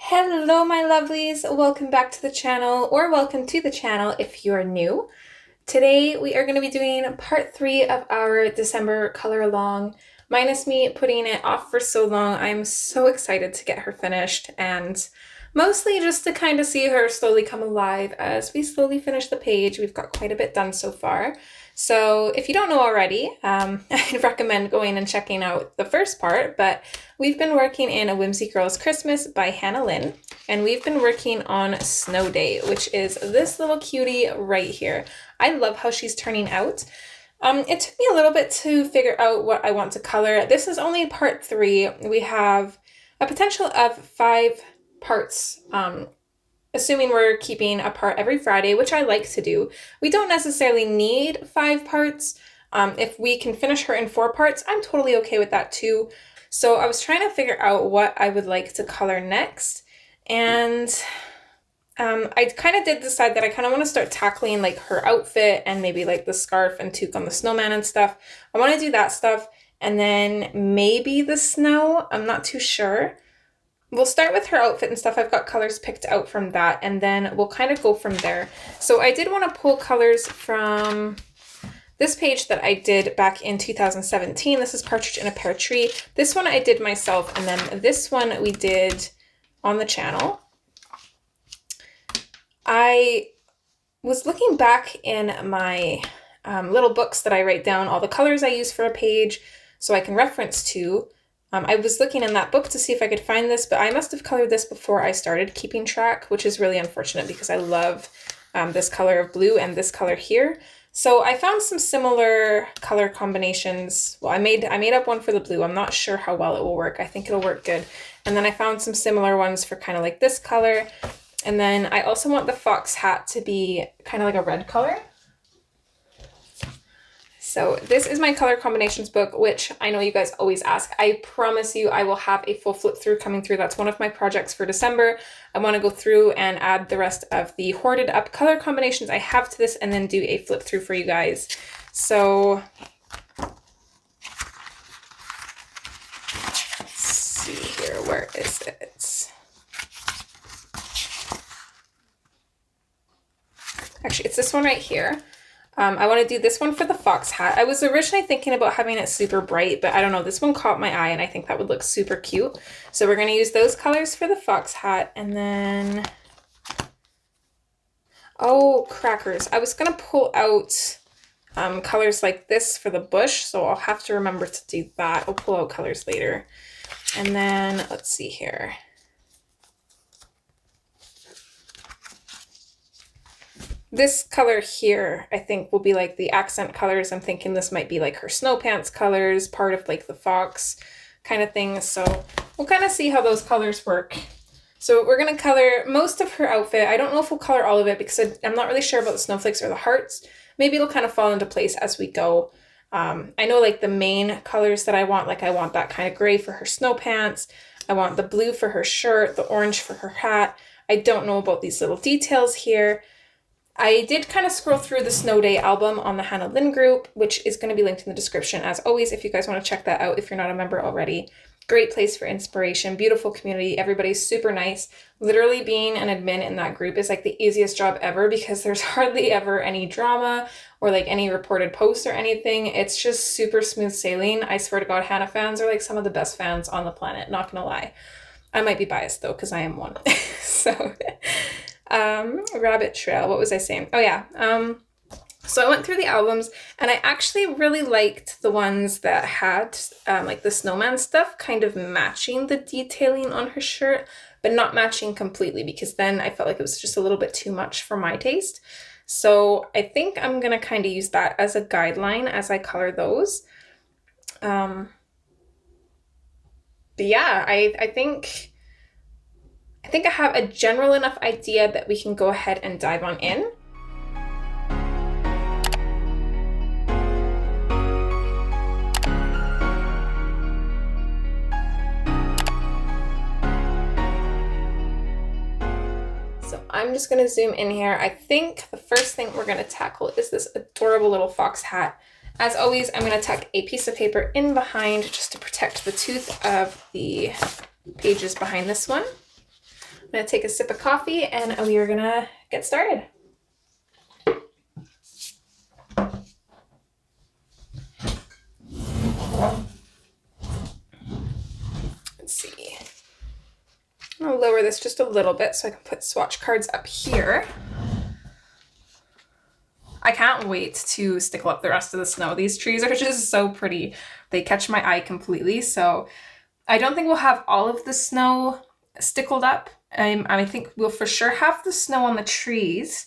Hello my lovelies, welcome back to the channel, or welcome to the channel if you're new. Today we are going to be doing part 3 of our December color along. Minus me putting it off for so long, I'm so excited to get her finished, and mostly just to kind of see her slowly come alive as we slowly finish the page. We've got quite a bit done so far. So if you don't know already, I'd recommend going and checking out the first part, but we've been working in A Whimsy Girls Christmas by Hannah Lynn, and we've been working on Snow Day, which is this little cutie right here. I love how she's turning out. It took me a little bit to figure out what I want to color. This is only part 3. We have a potential of 5 parts, assuming we're keeping a part every Friday, which I like to do. We don't necessarily need 5 parts. If we can finish her in 4 parts, I'm totally okay with that too. So I was trying to figure out what I would like to color next, and I kind of did decide that I kind of want to start tackling like her outfit and maybe like the scarf and toque on the snowman and stuff. I want to do that stuff, and then maybe the snow. I'm not too sure. We'll start with her outfit and stuff. I've got colors picked out from that, and then we'll kind of go from there. So I did want to pull colors from this page that I did back in 2017. This is Partridge in a Pear Tree. This one I did myself, and then this one we did on the channel. I was looking back in my little books that I write down all the colors I use for a page so I can reference to. I was looking in that book to see if I could find this, but I must have colored this before I started keeping track, which is really unfortunate because I love this color of blue and this color here. So I found some similar color combinations. Well, I made up one for the blue. I'm not sure how well it will work. I think it'll work good. And then I found some similar ones for kind of like this color. And then I also want the fox hat to be kind of like a red color. So this is my color combinations book, which I know you guys always ask. I promise you I will have a full flip through coming through. That's one of my projects for December. I want to go through and add the rest of the hoarded up color combinations I have to this and then do a flip through for you guys. So let's see here, where is it? Actually, it's this one right here. I want to do this one for the fox hat. I was originally thinking about having it super bright, but I don't know, this one caught my eye and I think that would look super cute. So we're going to use those colors for the fox hat, and then, oh, crackers. I was going to pull out colors like this for the bush, so I'll have to remember to do that. I'll pull out colors later. And then, let's see here. This color here, I think, will be like the accent colors. I'm thinking this might be like her snow pants colors, part of like the fox kind of thing. So we'll kind of see how those colors work. So we're going to color most of her outfit. I don't know if we'll color all of it because I'm not really sure about the snowflakes or the hearts. Maybe it'll kind of fall into place as we go. I know like the main colors that I want, like I want that kind of gray for her snow pants. I want the blue for her shirt, the orange for her hat. I don't know about these little details here. I did kind of scroll through the Snow Day album on the Hannah Lynn group, which is going to be linked in the description as always if you guys want to check that out if you're not a member already. Great place for inspiration, beautiful community, everybody's super nice. Literally being an admin in that group is like the easiest job ever because there's hardly ever any drama or like any reported posts or anything. It's just super smooth sailing. I swear to God, Hannah fans are like some of the best fans on the planet, not gonna lie. I might be biased though because I am one. So Rabbit Trail, what was I saying? Oh yeah, so I went through the albums and I actually really liked the ones that had like the snowman stuff kind of matching the detailing on her shirt, but not matching completely because then I felt like it was just a little bit too much for my taste. So I think I'm going to kind of use that as a guideline as I color those. yeah, I think I have a general enough idea that we can go ahead and dive on in. So I'm just going to zoom in here. I think the first thing we're going to tackle is this adorable little fox hat. As always, I'm going to tuck a piece of paper in behind just to protect the tooth of the pages behind this one. I'm going to take a sip of coffee and we are going to get started. Let's see. I'm going to lower this just a little bit so I can put swatch cards up here. I can't wait to stickle up the rest of the snow. These trees are just so pretty. They catch my eye completely. So I don't think we'll have all of the snow stickled up. I think we'll for sure have the snow on the trees,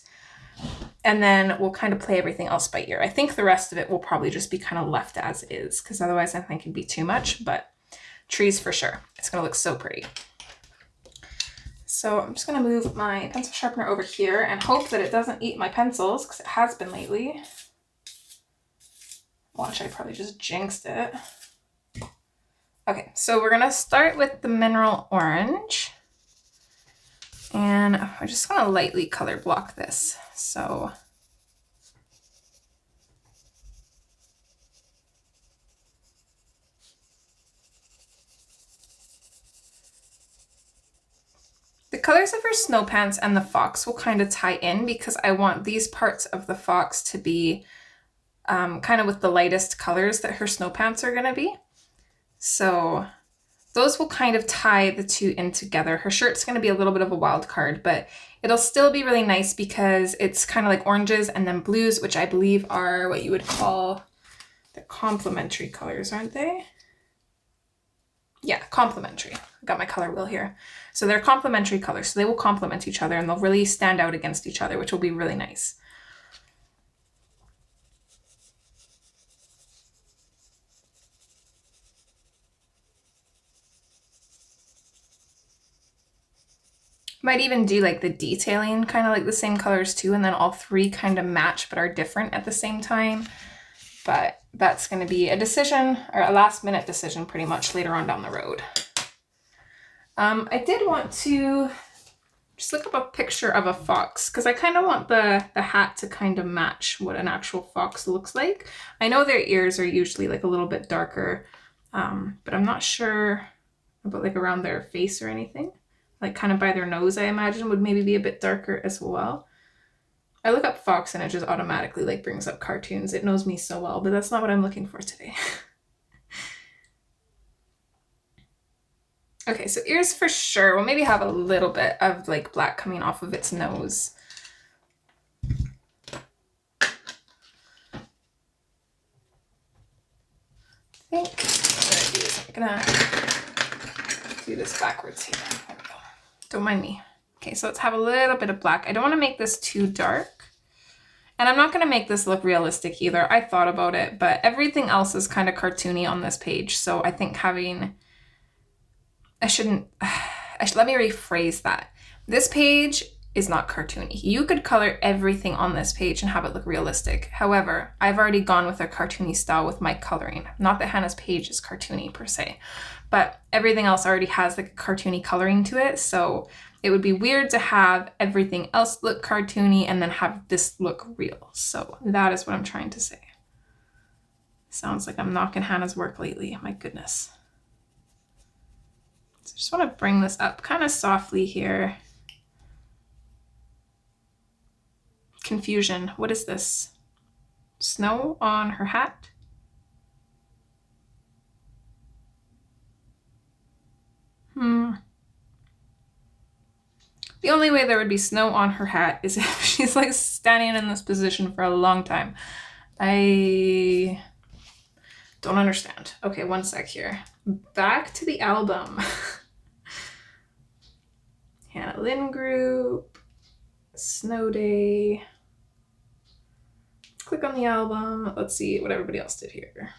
and then we'll kind of play everything else by ear. I think the rest of it will probably just be kind of left as is, because otherwise I think it'd be too much, but trees for sure. It's going to look so pretty. So I'm just going to move my pencil sharpener over here and hope that it doesn't eat my pencils, because it has been lately. Watch, I probably just jinxed it. Okay, so we're going to start with the mineral orange. And I'm just going to lightly color block this. So the colors of her snow pants and the fox will kind of tie in, because I want these parts of the fox to be kind of with the lightest colors that her snow pants are going to be. So those will kind of tie the two in together. Her shirt's going to be a little bit of a wild card, but it'll still be really nice because it's kind of like oranges and then blues, which I believe are what you would call the complementary colors, aren't they? Yeah, complementary. I got my color wheel here. So they're complementary colors, so they will complement each other and they'll really stand out against each other, which will be really nice. Might even do like the detailing kind of like the same colors too, and then all three kind of match but are different at the same time. But that's going to be a decision, or a last minute decision pretty much later on down the road. I did want to just look up a picture of a fox, because I kind of want the hat to kind of match what an actual fox looks like. I know their ears are usually like a little bit darker, but I'm not sure about like around their face or anything. Like kind of by their nose, I imagine, would maybe be a bit darker as well. I look up fox and it just automatically like brings up cartoons. It knows me so well, but that's not what I'm looking for today. Okay, so ears for sure. We'll maybe have a little bit of like black coming off of its nose. I think what I'm gonna do this backwards here. There we go. Don't mind me. Okay, so let's have a little bit of black. I don't want to make this too dark. And I'm not going to make this look realistic either. I thought about it, but everything else is kind of cartoony on this page. So I think having... let me rephrase that. This page is not cartoony. You could color everything on this page and have it look realistic. However, I've already gone with a cartoony style with my coloring. Not that Hannah's page is cartoony per se, but everything else already has like a cartoony coloring to it. So it would be weird to have everything else look cartoony and then have this look real. So that is what I'm trying to say. Sounds like I'm knocking Hannah's work lately. My goodness. So I just want to bring this up kind of softly here. Confusion. What is this? Snow on her hat? The only way there would be snow on her hat is if she's like standing in this position for a long time. I don't understand. Okay, one sec here. Back to the album. Hannah Lynn group. Snow day. Click on the album. Let's see what everybody else did here.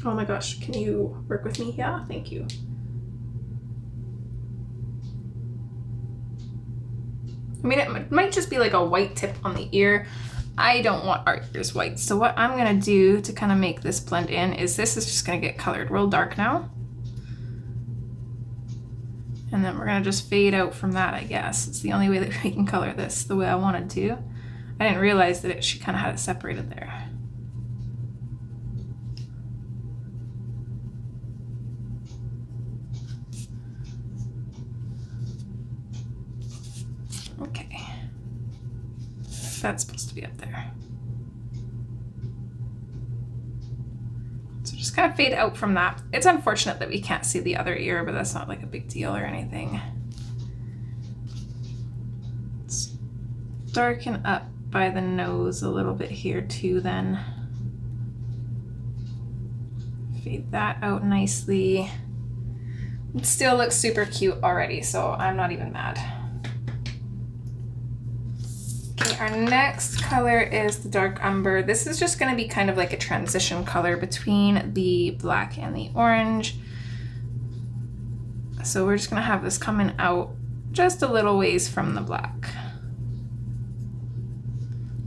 Oh my gosh, can you work with me? Yeah, thank you. I mean, it might just be like a white tip on the ear. I don't want our ears white. So what I'm gonna do to kind of make this blend in is this is just gonna get colored real dark now. And then we're gonna just fade out from that, I guess. It's the only way that we can color this the way I wanted to. I didn't realize that she kind of had it separated there. Okay. That's supposed to be up there. So just kind of fade out from that. It's unfortunate that we can't see the other ear, but that's not like a big deal or anything. Let's darken up by the nose a little bit here too then. Fade that out nicely. It still looks super cute already, so I'm not even mad. Okay, our next color is the dark umber. This is just gonna be kind of like a transition color between the black and the orange. So we're just gonna have this coming out just a little ways from the black.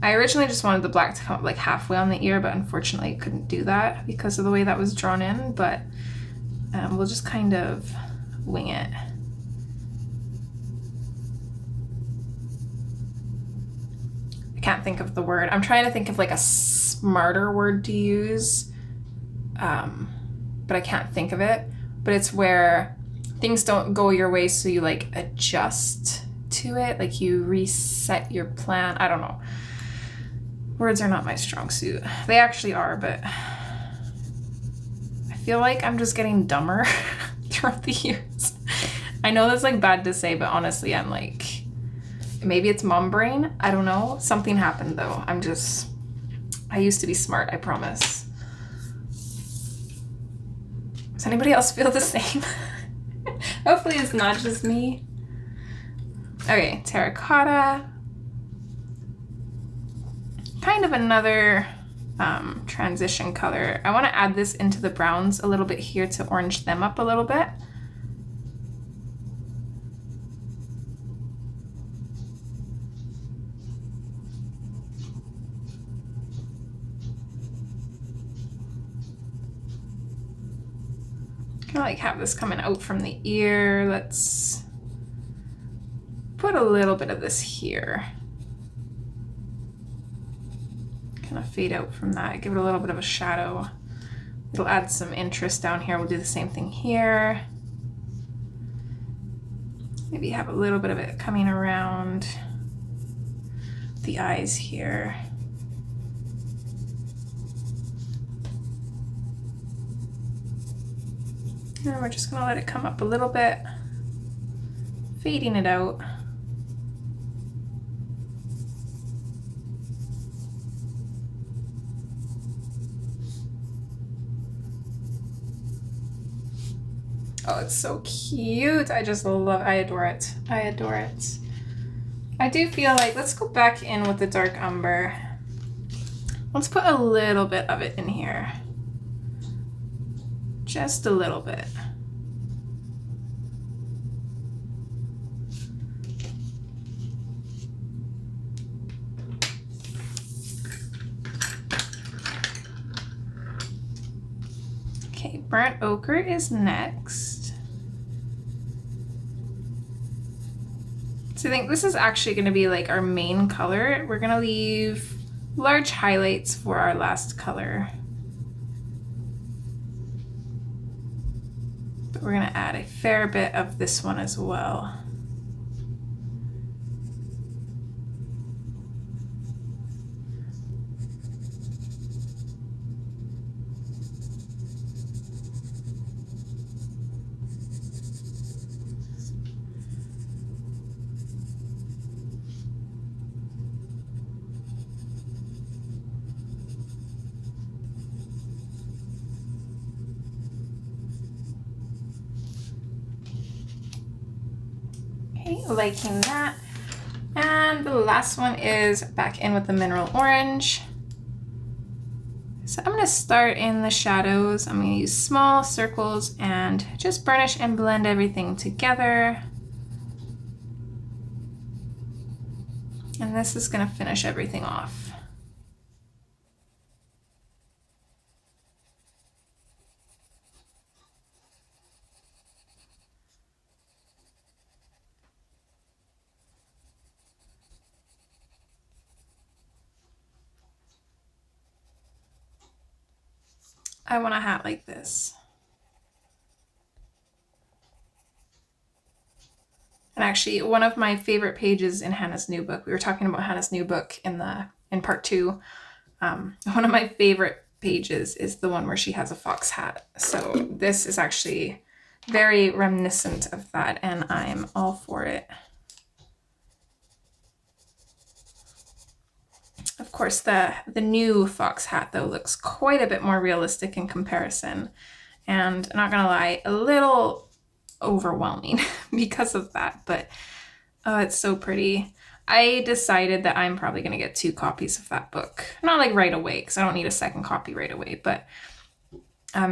I originally just wanted the black to come up like halfway on the ear, but unfortunately I couldn't do that because of the way that was drawn in, but we'll just kind of wing it. I can't think of the word. I'm trying to think of like a smarter word to use, but I can't think of it. But it's where things don't go your way, so you like adjust to it, like you reset your plan. I don't know. Words are not my strong suit. They actually are, but I feel like I'm just getting dumber throughout the years. I know that's like bad to say, but honestly, I'm like, maybe it's mom brain. I don't know. Something happened though. I used to be smart, I promise. Does anybody else feel the same? Hopefully it's not just me. Okay, terracotta. Kind of another transition color. I want to add this into the browns a little bit here to orange them up a little bit. Kind of like have this coming out from the ear. Let's put a little bit of this here. Kind of fade out from that, give it a little bit of a shadow. It'll add some interest down here. We'll do the same thing here. Maybe have a little bit of it coming around the eyes here. And we're just gonna let it come up a little bit, fading it out. Oh, it's so cute. I just love it. I adore it. I adore it. I do feel like, let's go back in with the dark umber. Let's put a little bit of it in here. Just a little bit. Okay, burnt ochre is next. So I think this is actually going to be like our main color. We're going to leave large highlights for our last color. But we're going to add a fair bit of this one as well. Liking that. And the last one is back in with the mineral orange. So I'm going to start in the shadows. I'm going to use small circles and just burnish and blend everything together. And this is going to finish everything off. I want a hat like this. And actually, one of my favorite pages in Hannah's new book, we were talking about Hannah's new book in part 2. One of my favorite pages is the one where she has a fox hat. So this is actually very reminiscent of that, and I'm all for it. Of course, the new fox hat, though, looks quite a bit more realistic in comparison. And I'm not gonna lie, a little overwhelming because of that, but oh, it's so pretty. I decided that I'm probably gonna get 2 copies of that book. Not like right away, because I don't need a second copy right away, but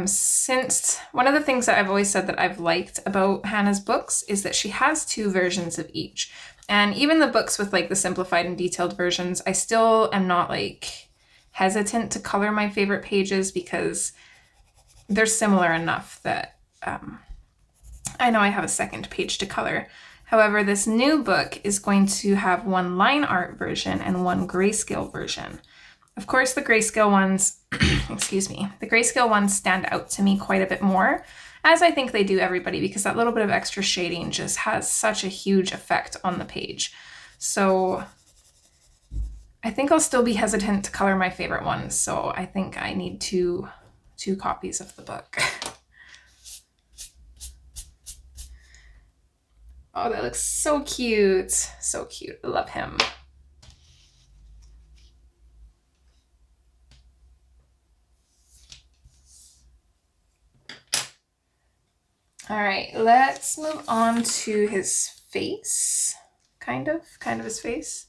since one of the things that I've always said that I've liked about Hannah's books is that she has 2 versions of each. And even the books with like the simplified and detailed versions, I still am not like hesitant to color my favorite pages because they're similar enough that I know I have a second page to color. However, this new book is going to have 1 line art version and 1 grayscale version. Of course, the grayscale ones, excuse me, the grayscale ones stand out to me quite a bit more, as I think they do everybody, because that little bit of extra shading just has such a huge effect on the page. So I think I'll still be hesitant to color my favorite ones, so I think I need two copies of the book. Oh, that looks so cute. So cute. I love him. All right, let's move on to his face, kind of his face.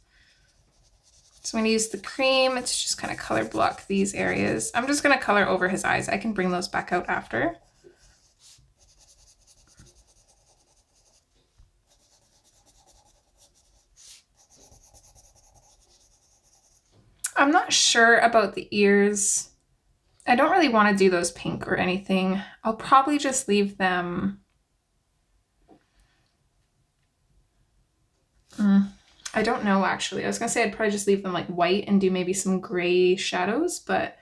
So I'm going to use the cream to just kind of color block these areas. I'm just going to color over his eyes. I can bring those back out after. I'm not sure about the ears. I don't really want to do those pink or anything. I'll probably just leave them. I don't know, actually. I was going to say I'd probably just leave them like white and do maybe some gray shadows, but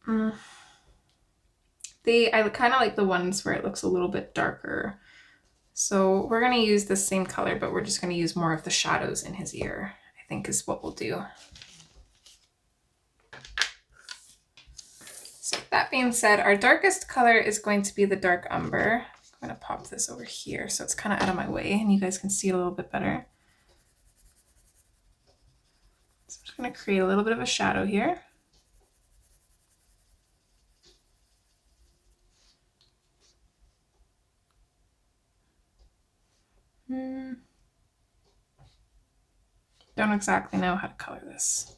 I kind of like the ones where it looks a little bit darker. So we're going to use the same color, but we're just going to use more of the shadows in his ear, I think is what we'll do. So that being said, our darkest color is going to be the dark umber. I'm going to pop this over here so it's kind of out of my way and you guys can see it a little bit better. So I'm just going to create a little bit of a shadow here. Don't exactly know how to color this.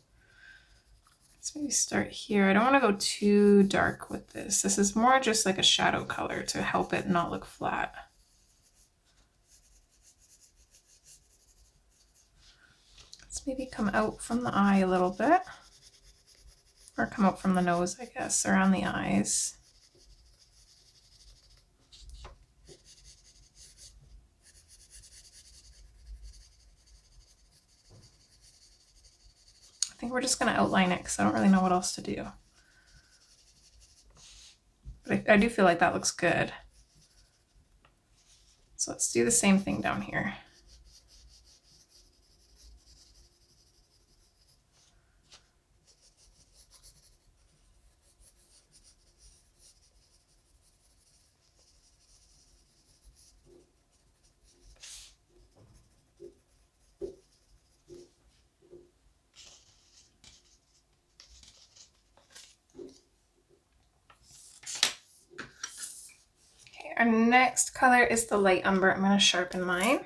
Let's maybe start here. I don't want to go too dark with this. This is more just like a shadow color to help it not look flat. Let's maybe come out from the eye a little bit. Or come out from the nose, I guess, around the eyes. I think we're just going to outline it because I don't really know what else to do. But I do feel like that looks good. So let's do the same thing down here. Our next color is the light umber. I'm going to sharpen mine.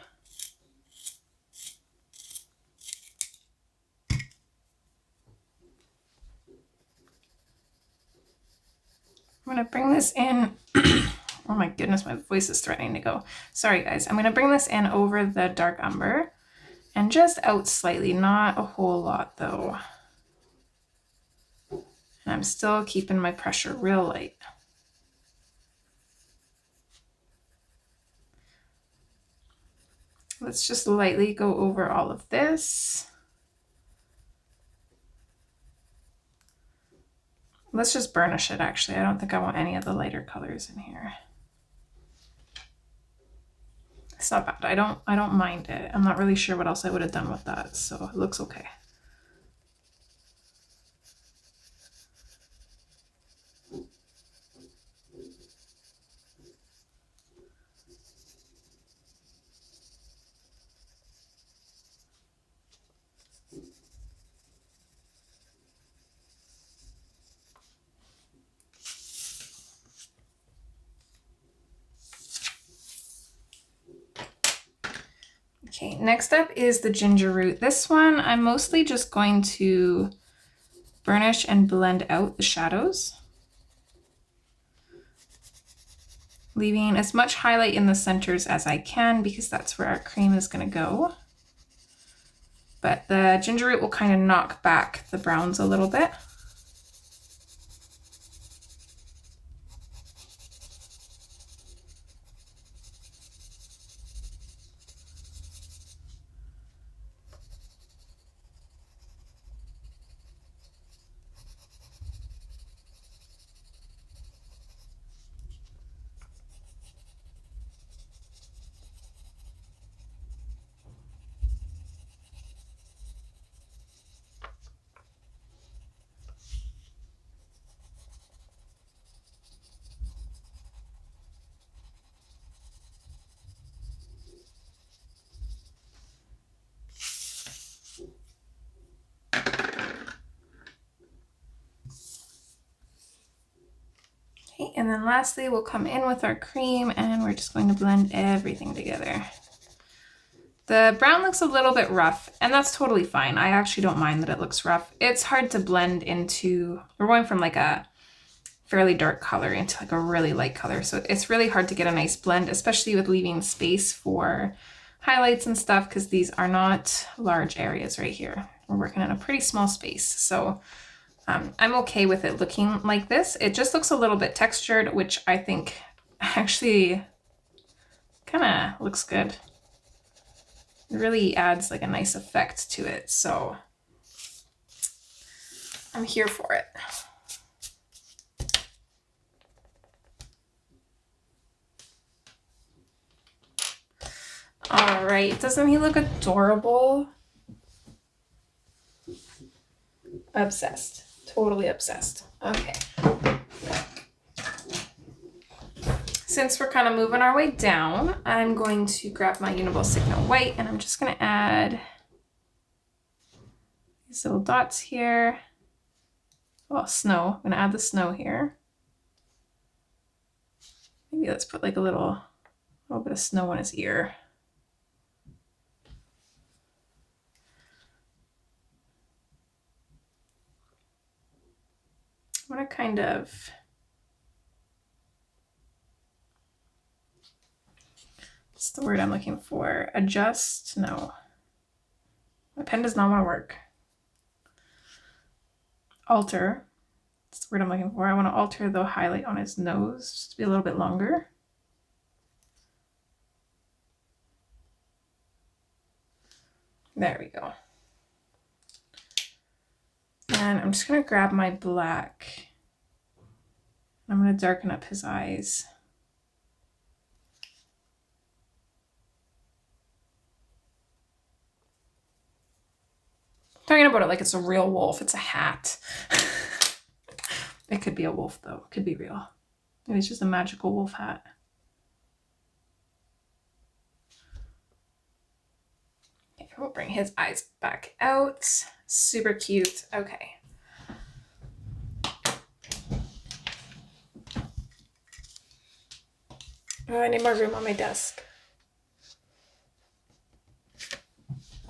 I'm going to bring this in. Oh my goodness, my voice is threatening to go. Sorry guys. I'm going to bring this in over the dark umber and just out slightly, not a whole lot though. And I'm still keeping my pressure real light. Let's just lightly go over all of this. Let's just burnish it actually. I don't think I want any of the lighter colors in here. It's not bad. I don't mind it. I'm not really sure what else I would have done with that, so it looks okay. Okay, next up is the ginger root. This one, I'm mostly just going to burnish and blend out the shadows, leaving as much highlight in the centers as I can because that's where our cream is going to go. But the ginger root will kind of knock back the browns a little bit. Okay, and then lastly, we'll come in with our cream and we're just going to blend everything together. The brown looks a little bit rough, and that's totally fine. I actually don't mind that it looks rough. It's hard to blend into, we're going from like a fairly dark color into like a really light color. So it's really hard to get a nice blend, especially with leaving space for highlights and stuff, because these are not large areas right here. We're working in a pretty small space. So I'm okay with it looking like this. It just looks a little bit textured, which I think actually kind of looks good. It really adds like a nice effect to it. So I'm here for it. All right, doesn't he look adorable? Obsessed. Totally obsessed. Okay. Since we're kind of moving our way down, I'm going to grab my Uniball Signo White and I'm just going to add these little dots here. Oh, snow. I'm going to add the snow here. Maybe let's put like a little bit of snow on his ear. I'm going to kind of what's the word I'm looking for? Adjust? No. My pen does not want to work. Alter. That's the word I'm looking for. I want to alter the highlight on his nose just to be a little bit longer. There we go. And I'm just going to grab my black. I'm going to darken up his eyes. Talking about it like it's a real wolf. It's a hat. It could be a wolf though. It could be real. Maybe it's just a magical wolf hat. Okay, we'll bring his eyes back out. Super cute. Okay. Oh, I need more room on my desk.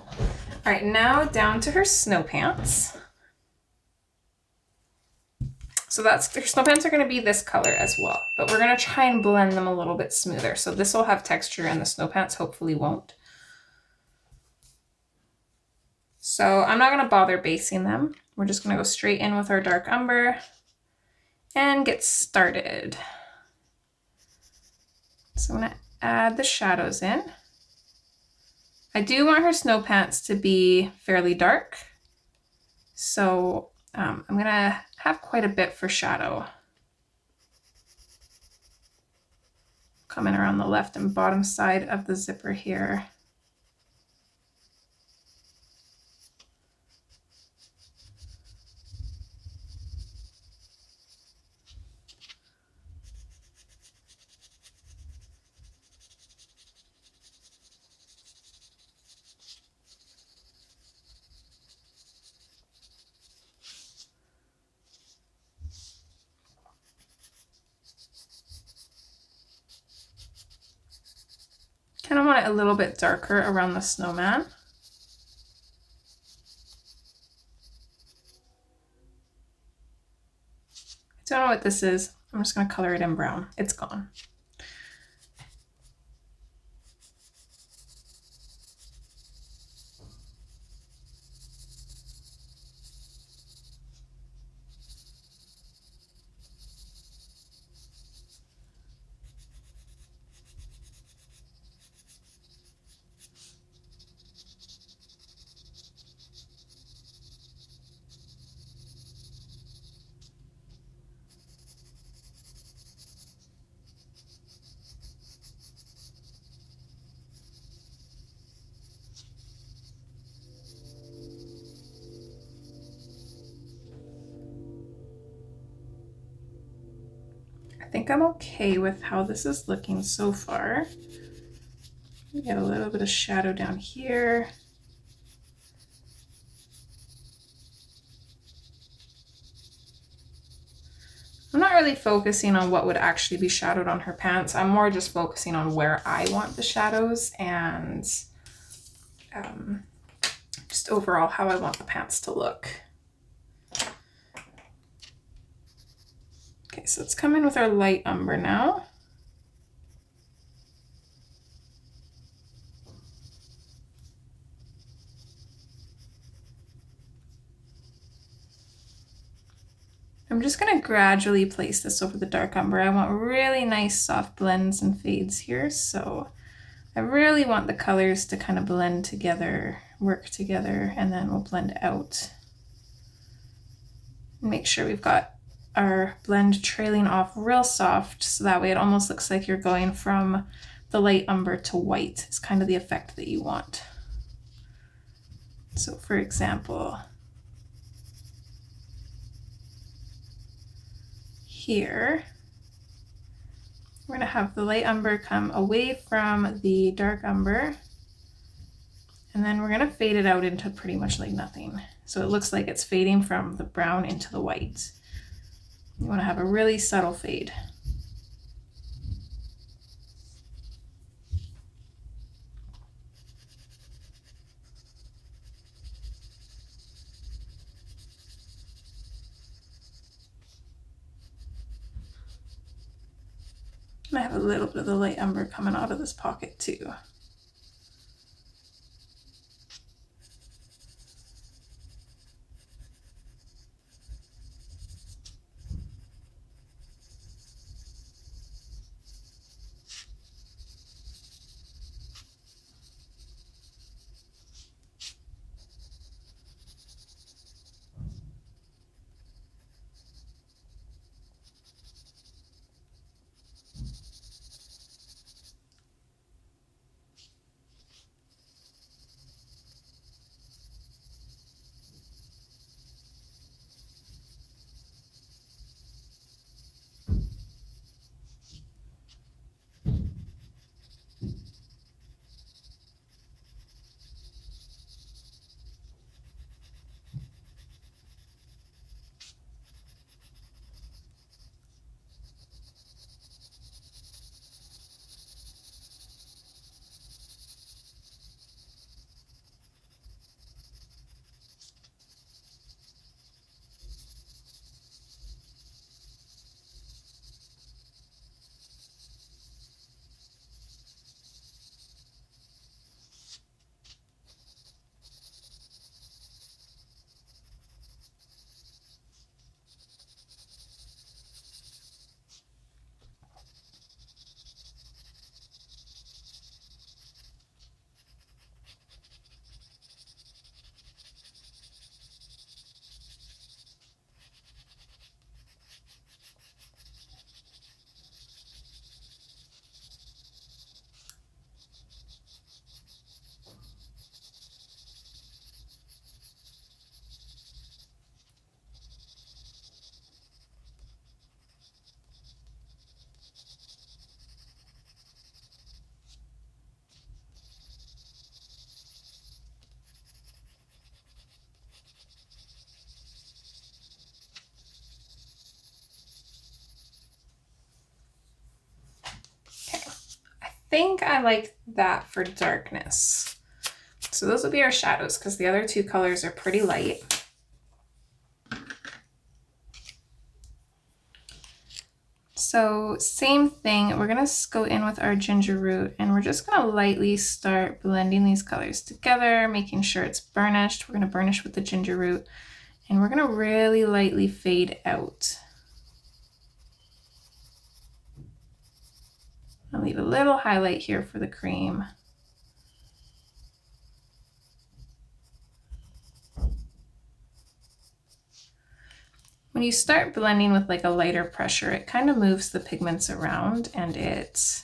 All right, now down to her snow pants. So her snow pants are going to be this color as well, but we're going to try and blend them a little bit smoother. So this will have texture and the snow pants hopefully won't. So I'm not going to bother basing them. We're just going to go straight in with our dark umber and get started. So I'm going to add the shadows in. I do want her snow pants to be fairly dark. So I'm going to have quite a bit for shadow. Coming around the left and bottom side of the zipper here. Kind of want it a little bit darker around the snowman. I don't know what this is. I'm just going to color it in brown. It's gone. I think I'm okay with how this is looking so far. Get a little bit of shadow down here. I'm not really focusing on what would actually be shadowed on her pants. I'm more just focusing on where I want the shadows and just overall how I want the pants to look. Okay, so let's come in with our light umber now. I'm just going to gradually place this over the dark umber. I want really nice soft blends and fades here, so I really want the colors to kind of blend together, work together, and then we'll blend out. Make sure we've got our blend trailing off real soft, so that way it almost looks like you're going from the light umber to white. It's kind of the effect that you want. So for example, here, we're going to have the light umber come away from the dark umber, and then we're going to fade it out into pretty much like nothing. So it looks like it's fading from the brown into the white. You want to have a really subtle fade. And I have a little bit of the light umber coming out of this pocket too. think I like that for darkness. So those will be our shadows because the other two colors are pretty light. So same thing, we're gonna go in with our ginger root and we're just gonna lightly start blending these colors together, making sure it's burnished. We're gonna burnish with the ginger root and we're gonna really lightly fade out. I'll leave a little highlight here for the cream. When you start blending with like a lighter pressure, it kind of moves the pigments around and it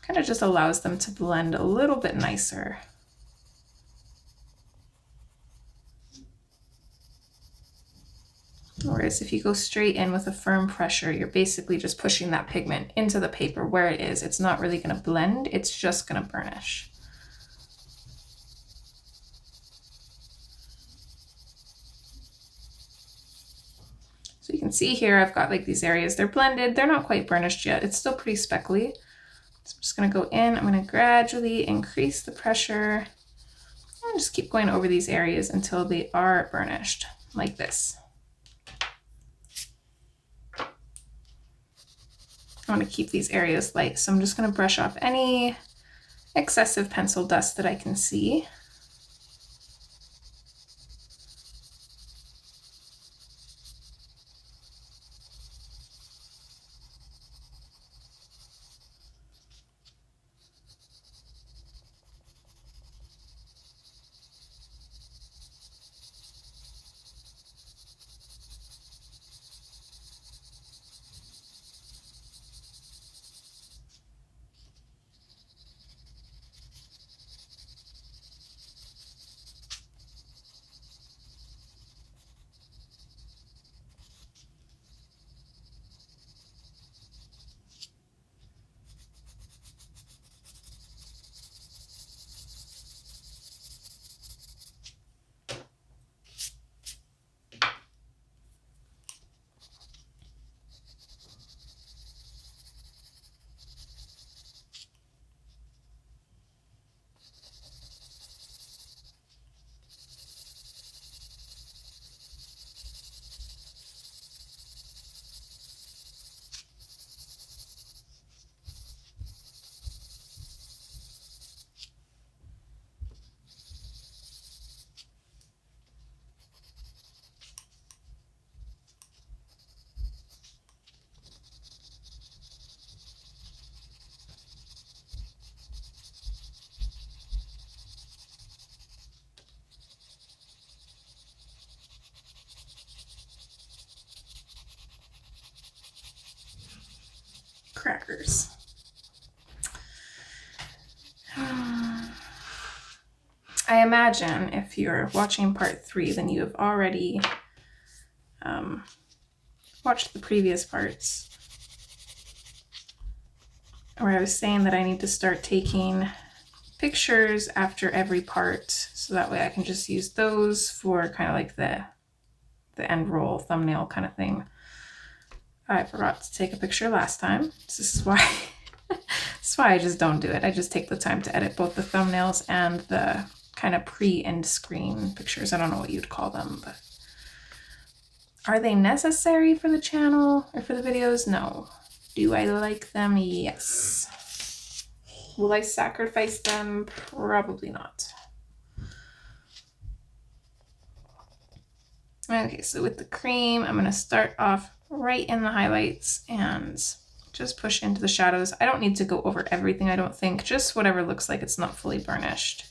kind of just allows them to blend a little bit nicer. Whereas if you go straight in with a firm pressure, you're basically just pushing that pigment into the paper where it is. It's not really going to blend, it's just going to burnish. So you can see here I've got like these areas, they're blended, they're not quite burnished yet, it's still pretty speckly. So I'm just going to go in, I'm going to gradually increase the pressure and just keep going over these areas until they are burnished, like this. I want to keep these areas light, so I'm just going to brush off any excessive pencil dust that I can see. Crackers. I imagine if you're watching part 3, then you have already watched the previous parts where I was saying that I need to start taking pictures after every part so that way I can just use those for kind of like the end roll thumbnail kind of thing. I forgot to take a picture last time. This is why I just don't do it. I just take the time to edit both the thumbnails and the kind of pre-end screen pictures. I don't know what you'd call them, but are they necessary for the channel or for the videos? No. Do I like them? Yes. Will I sacrifice them? Probably not. Okay, so with the cream, I'm going to start off right in the highlights and just push into the shadows. I don't need to go over everything, I don't think, just whatever looks like it's not fully burnished.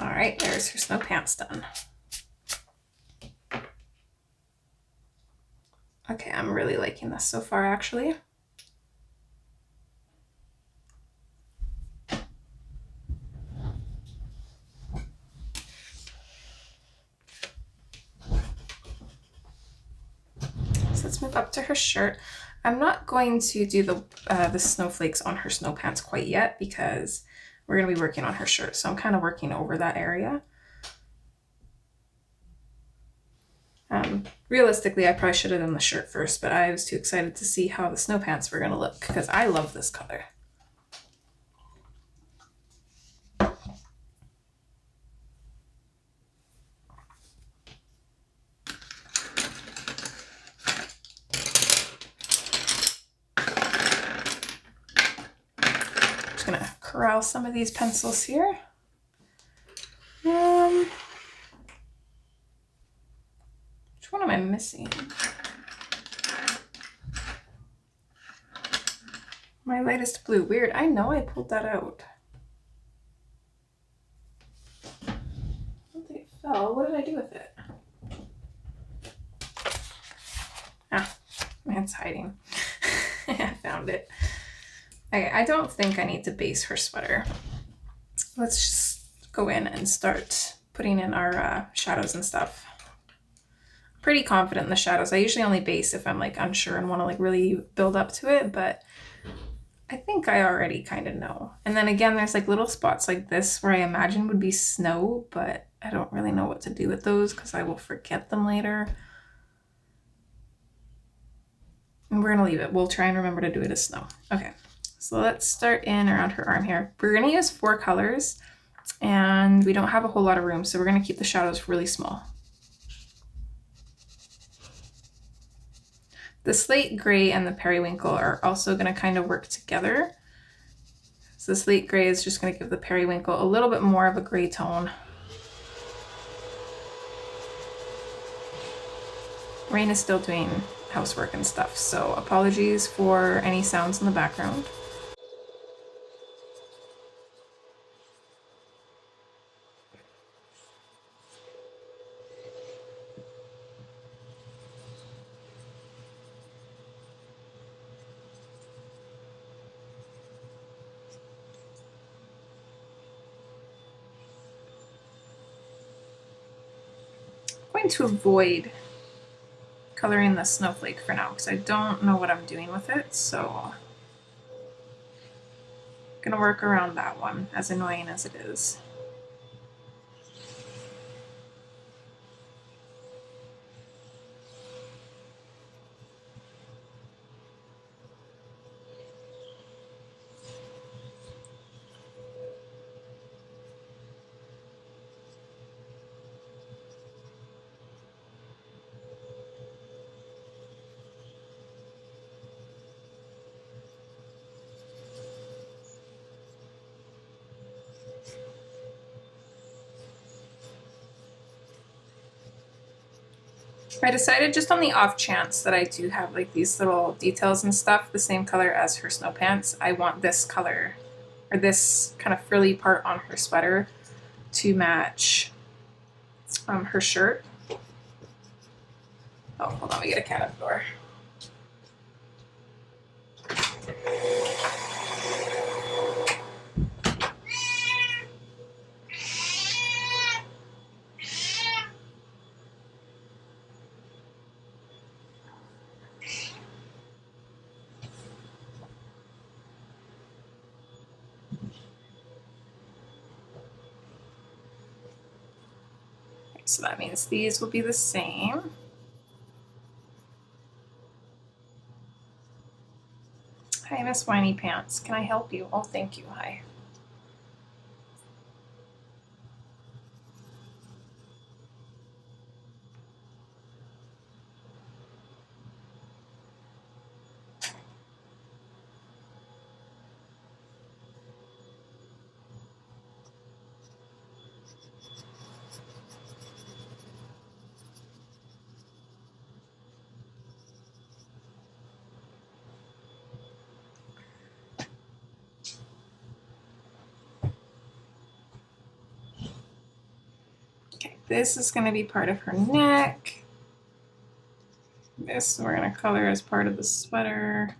All right, there's her snow pants done. Okay, I'm really liking this so far, actually. So let's move up to her shirt. I'm not going to do the snowflakes on her snow pants quite yet because we're going to be working on her shirt. So I'm kind of working over that area. Realistically, I probably should have done the shirt first, but I was too excited to see how the snow pants were going to look because I love this color. Just going to corral some of these pencils here. Which one am I missing? My lightest blue. Weird. I know I pulled that out. I don't think it fell. What did I do with it? Ah, it's hiding. I found it. Okay, I don't think I need to base her sweater. Let's just go in and start putting in our shadows and stuff. Pretty confident in the shadows. I usually only base if I'm like unsure and want to like really build up to it, but I think I already kind of know. And then again, there's like little spots like this where I imagine would be snow, but I don't really know what to do with those because I will forget them later. And we're gonna leave it. We'll try and remember to do it as snow. Okay, so let's start in around her arm here. We're gonna use 4 colors and we don't have a whole lot of room, so we're gonna keep the shadows really small. The slate gray and the periwinkle are also going to kind of work together. So the slate gray is just going to give the periwinkle a little bit more of a gray tone. Rain is still doing housework and stuff, so apologies for any sounds in the background. I'm going to avoid coloring the snowflake for now because I don't know what I'm doing with it, so I'm going to work around that one, as annoying as it is. I decided just on the off chance that I do have like these little details and stuff the same color as her snow pants, I want this color or this kind of frilly part on her sweater to match her shirt. Oh, hold on, we get a cat at the door. So that means these will be the same. Hi, Miss Whiny Pants. Can I help you? Oh, thank you. Hi. Okay, this is going to be part of her neck. This we're going to color as part of the sweater.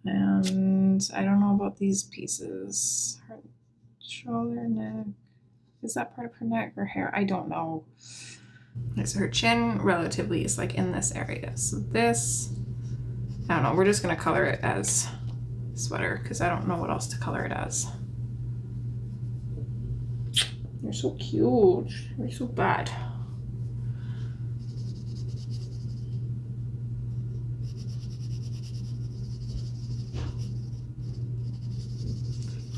And I don't know about these pieces. Her shoulder, neck. Is that part of her neck or hair? I don't know. Okay, so her chin relatively is like in this area. So this, I don't know. We're just going to color it as sweater because I don't know what else to color it as. You're so cute. You're so bad.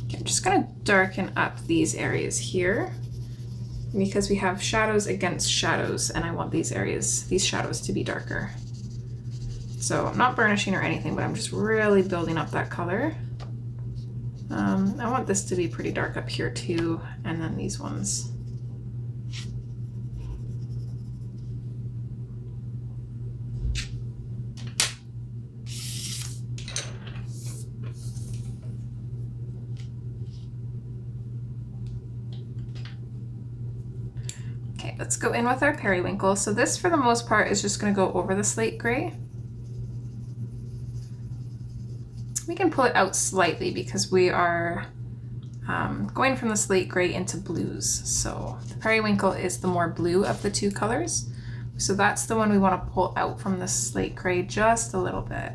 Okay, I'm just gonna darken up these areas here because we have shadows against shadows and I want these areas, these shadows to be darker. So I'm not burnishing or anything, but I'm just really building up that color. I want this to be pretty dark up here too, and then these ones. Okay, let's go in with our periwinkle. So this, for the most part, is just going to go over the slate gray. We can pull it out slightly because we are going from the slate gray into blues. So the periwinkle is the more blue of the two colors. So that's the one we want to pull out from the slate gray just a little bit.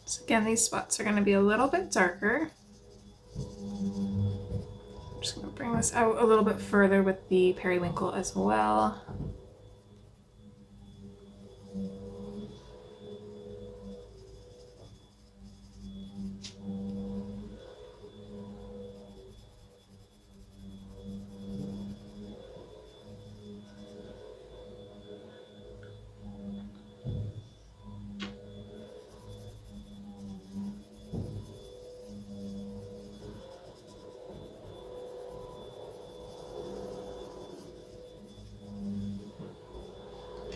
So again, these spots are going to be a little bit darker. I'm just going to bring this out a little bit further with the periwinkle as well.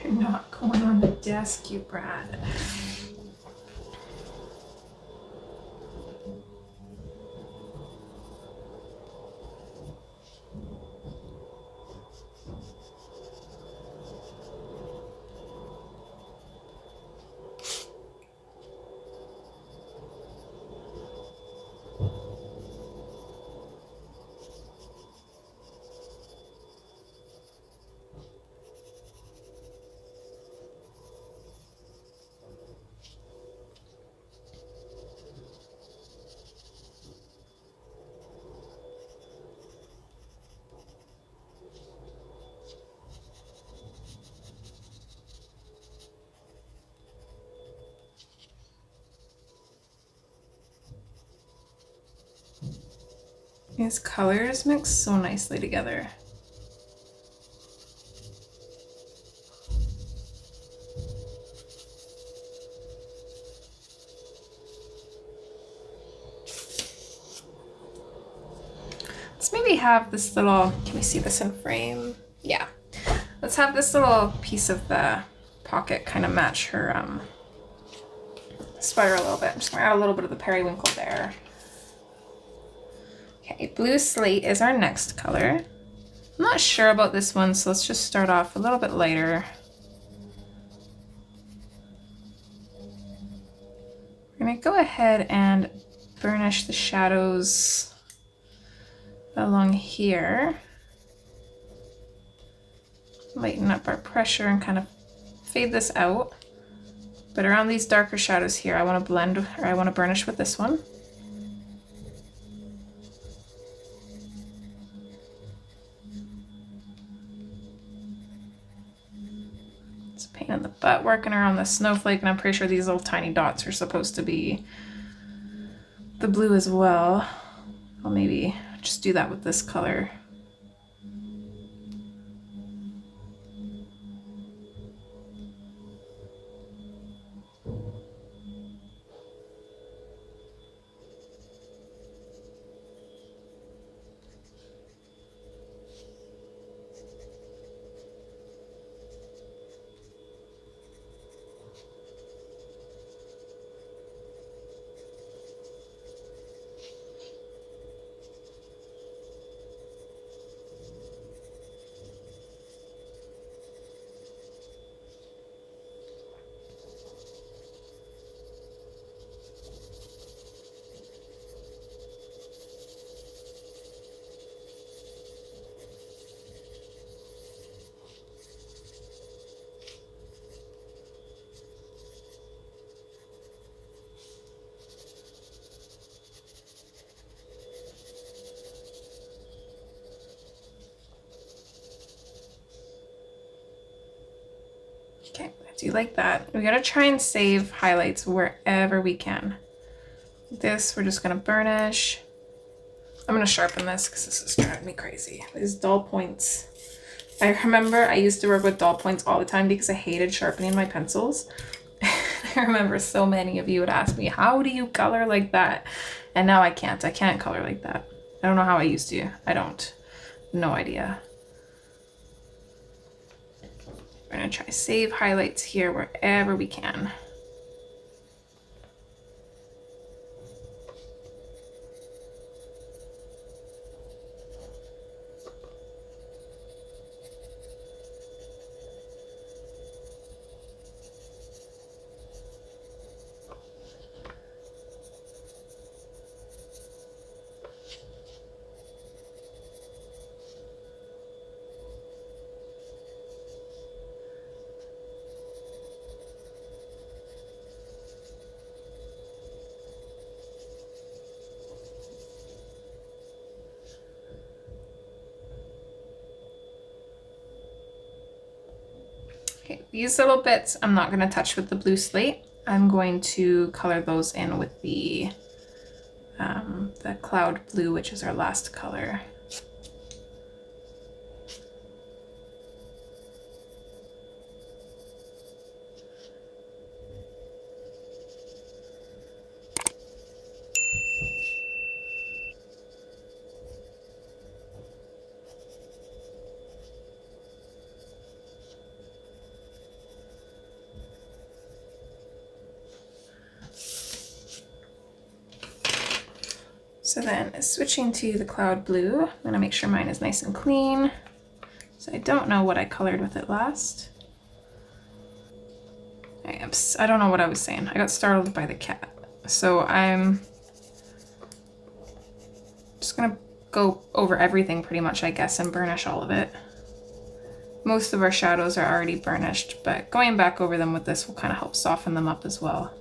You're not going on the desk, you brat. These colors mix so nicely together. Let's maybe have this little, can we see this in frame? Yeah. Let's have this little piece of the pocket kind of match her sweater a little bit. I'm just gonna add a little bit of the periwinkle there. Okay, blue slate is our next color. I'm not sure about this one, so let's just start off a little bit lighter. We're gonna go ahead and burnish the shadows along here. Lighten up our pressure and kind of fade this out. But around these darker shadows here, I want to blend, or I want to burnish with this one. It's a pain in the butt working around the snowflake, and I'm pretty sure these little tiny dots are supposed to be the blue as well. I'll maybe just do that with this color. Okay, I do like that. We gotta try and save highlights wherever we can. This, we're just gonna burnish. I'm gonna sharpen this because this is driving me crazy. These dull points. I remember I used to work with dull points all the time because I hated sharpening my pencils. I remember so many of you would ask me, how do you color like that? And now I can't color like that. I don't know how I used to. I don't. No idea. We're gonna try save highlights here wherever we can. Okay, these little bits I'm not going to touch with the blue slate. I'm going to color those in with the cloud blue, which is our last color. So then switching to the cloud blue, I'm gonna make sure mine is nice and clean. So I don't know what I colored with it last. I don't know what I was saying. I got startled by the cat. So I'm just gonna go over everything pretty much, I guess, and burnish all of it. Most of our shadows are already burnished, but going back over them with this will kind of help soften them up as well.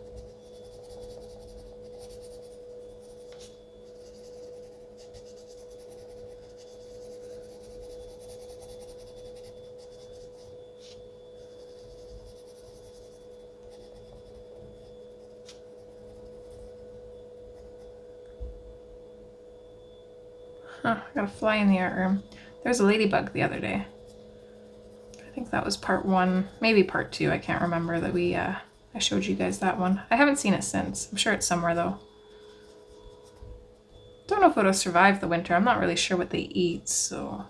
Huh, I got a fly in the art room. There was a ladybug the other day. I think that was part 1, maybe part 2. I can't remember that I showed you guys that one. I haven't seen it since. I'm sure it's somewhere though. Don't know if it'll survive the winter. I'm not really sure what they eat, so.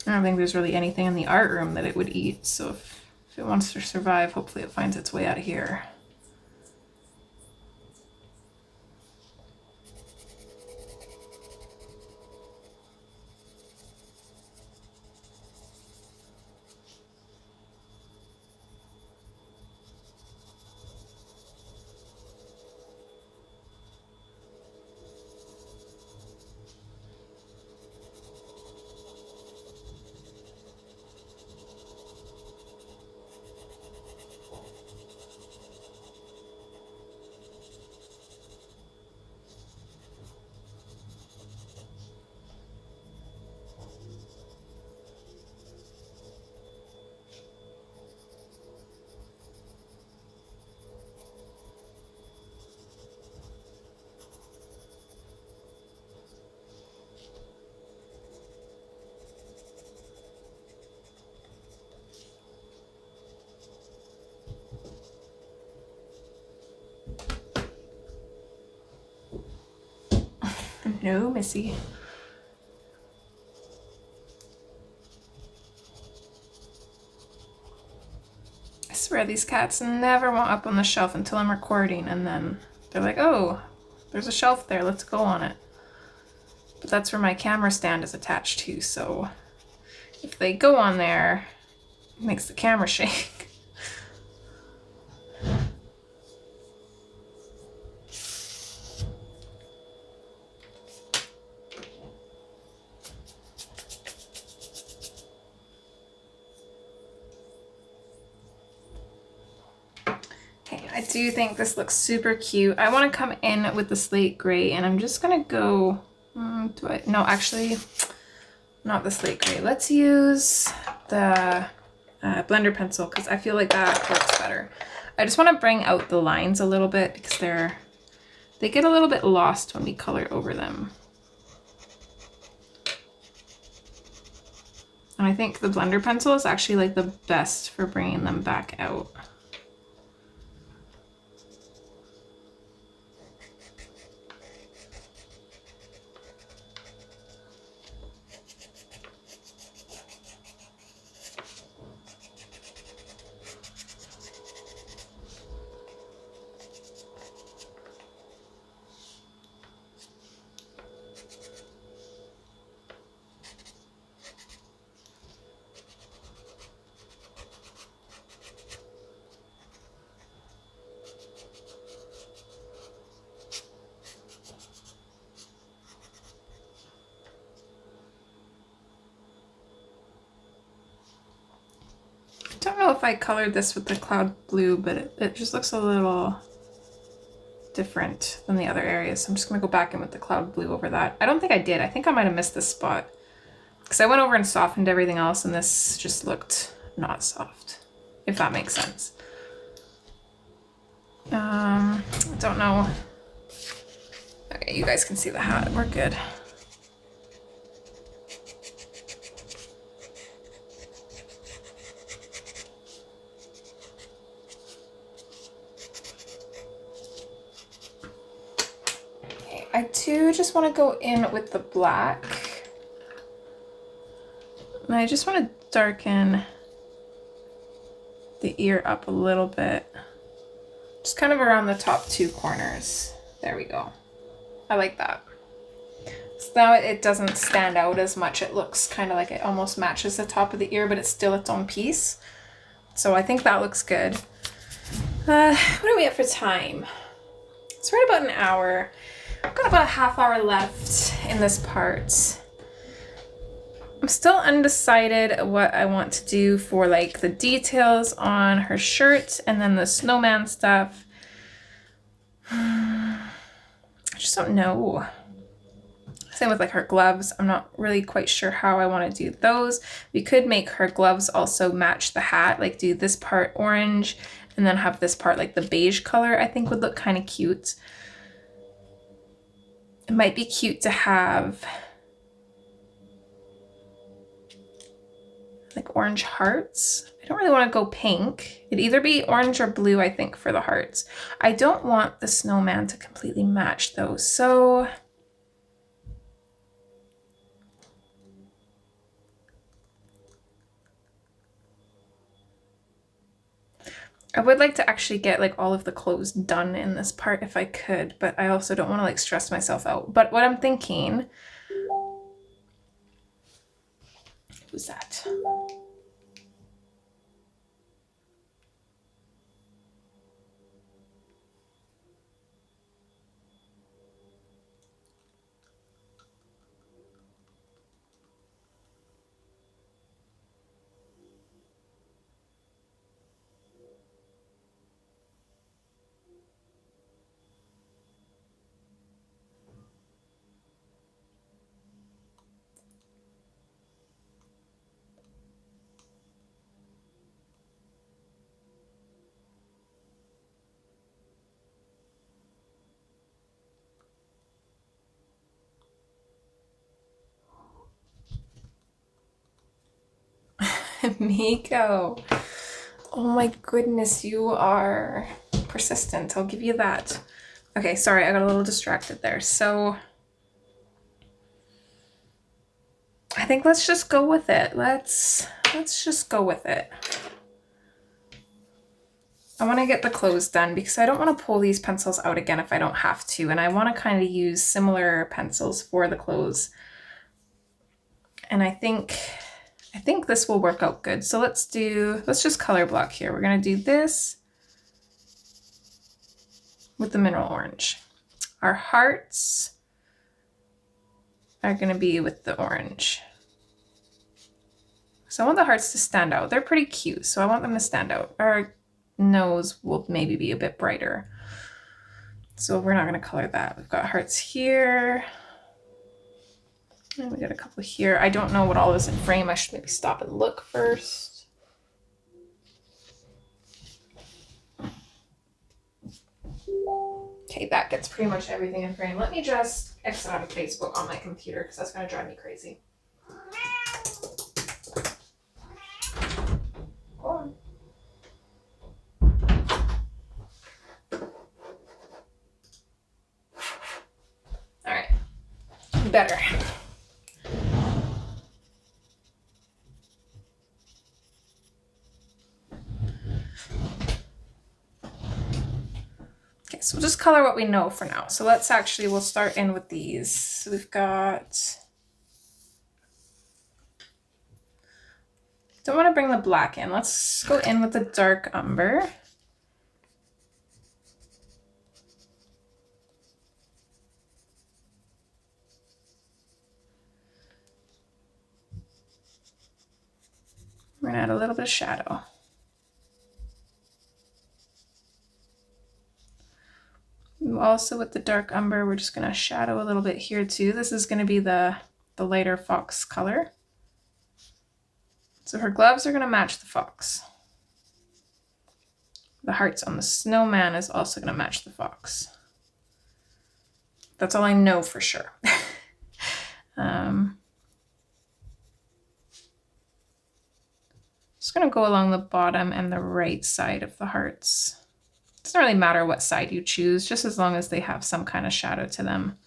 I don't think there's really anything in the art room that it would eat, so if it wants to survive, hopefully it finds its way out of here. No, Missy. I swear these cats never want up on the shelf until I'm recording, and then they're like, oh, there's a shelf there, let's go on it. But that's where my camera stand is attached to, so if they go on there, it makes the camera shake. I do think this looks super cute. I want to come in with the slate gray, and I'm just gonna go, no, actually, not the slate gray. Let's use the blender pencil, because I feel like that works better. I just want to bring out the lines a little bit, because they get a little bit lost when we color over them. And I think the blender pencil is actually like the best for bringing them back out. I don't know if I colored this with the cloud blue, but it just looks a little different than the other areas. So I'm just gonna go back in with the cloud blue over that. I don't think I did. I think I might have missed this spot, because I went over and softened everything else, and this just looked not soft, if that makes sense. I don't know. Okay, you guys can see the hat. We're good. I do just want to go in with the black. And I just want to darken the ear up a little bit. Just kind of around the top two corners. There we go. I like that. So now it doesn't stand out as much. It looks kind of like it almost matches the top of the ear, but it's still its own piece. So I think that looks good. What are we at for time? It's right about an hour. I've got about a half hour left in this part. I'm still undecided what I want to do for like the details on her shirt and then the snowman stuff. I just don't know. Same with like her gloves. I'm not really quite sure how I want to do those. We could make her gloves also match the hat, like do this part orange and then have this part like the beige color. I think would look kind of cute. It might be cute to have like orange hearts. I don't really want to go pink. It'd either be orange or blue, I think, for the hearts. I don't want the snowman to completely match those, so I would like to actually get like all of the clothes done in this part if I could, but I also don't want to like stress myself out. But what I'm thinking, who's that? Miko. Oh my goodness, you are persistent. I'll give you that. Okay, sorry, I got a little distracted there. So I think let's just go with it. Let's just go with it. I want to get the clothes done because I don't want to pull these pencils out again if I don't have to, and I want to kind of use similar pencils for the clothes. And I think this will work out good. So let's just color block here. We're going to do this with the mineral orange. Our hearts are going to be with the orange. So I want the hearts to stand out. They're pretty cute, so I want them to stand out. Our nose will maybe be a bit brighter. So we're not going to color that. We've got hearts here. And we got a couple here. I don't know what all is in frame. I should maybe stop and look first. Okay, that gets pretty much everything in frame. Let me just exit out of Facebook on my computer because that's going to drive me crazy. Go on. All right, better. Okay, so we'll just color what we know for now. So we'll start in with these. So we've got, don't want to bring the black in. Let's go in with the dark umber. We're gonna add a little bit of shadow. Also with the dark umber, we're just gonna shadow a little bit here too. This is gonna be the lighter fox color. So her gloves are gonna match the fox. The hearts on the snowman is also gonna match the fox. That's all I know for sure. Just gonna go along the bottom and the right side of the hearts. It doesn't really matter what side you choose, just as long as they have some kind of shadow to them.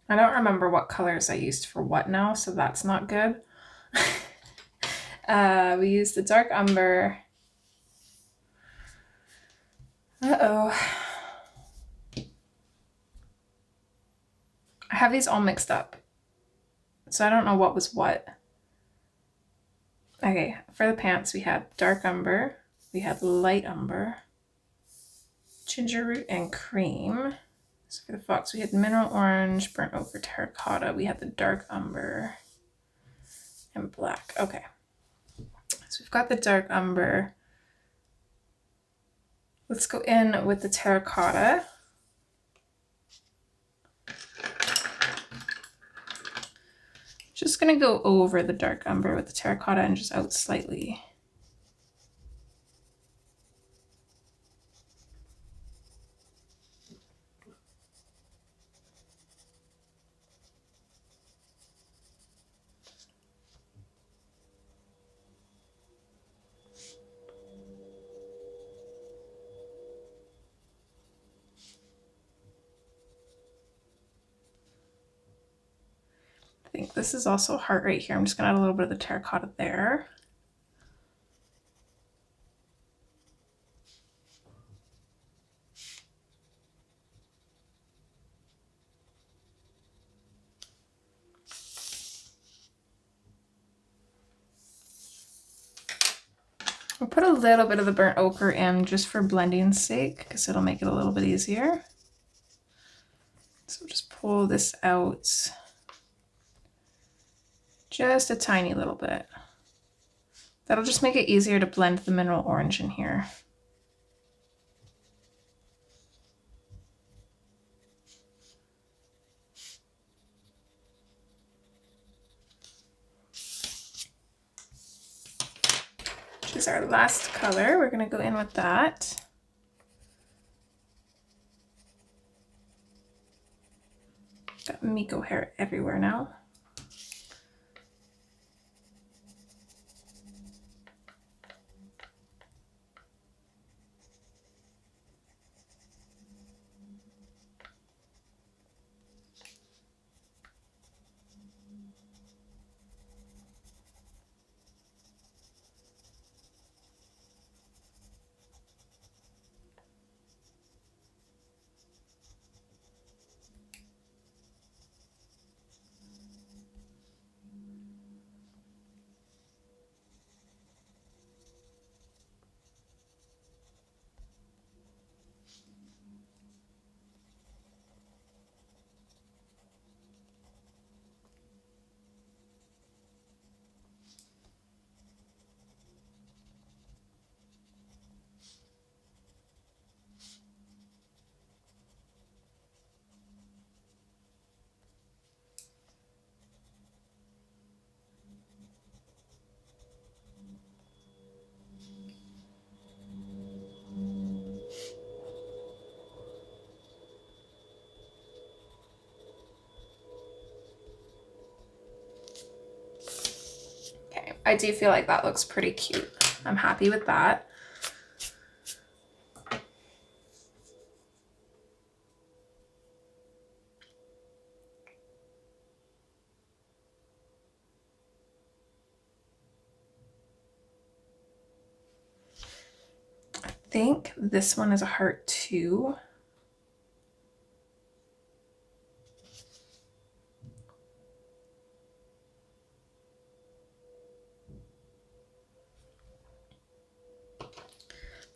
I don't remember what colors I used for what now, so that's not good. We used the dark umber. Uh-oh. I have these all mixed up, so I don't know what was what. Okay, for the pants, we had dark umber, we had light umber, ginger root and cream. So for the fox, we had mineral orange, burnt ochre, terracotta. We had the dark umber and black. Okay, so we've got the dark umber. Let's go in with the terracotta. Just gonna go over the dark umber with the terracotta and just out slightly. I think this is also a heart right here. I'm just gonna add a little bit of the terracotta there. I'll put a little bit of the burnt ochre in just for blending's sake, because it'll make it a little bit easier. So just pull this out just a tiny little bit. That'll just make it easier to blend the mineral orange in here. Which is our last color. We're going to go in with that. Got Miko hair everywhere now. I do feel like that looks pretty cute. I'm happy with that. I think this one is a heart too.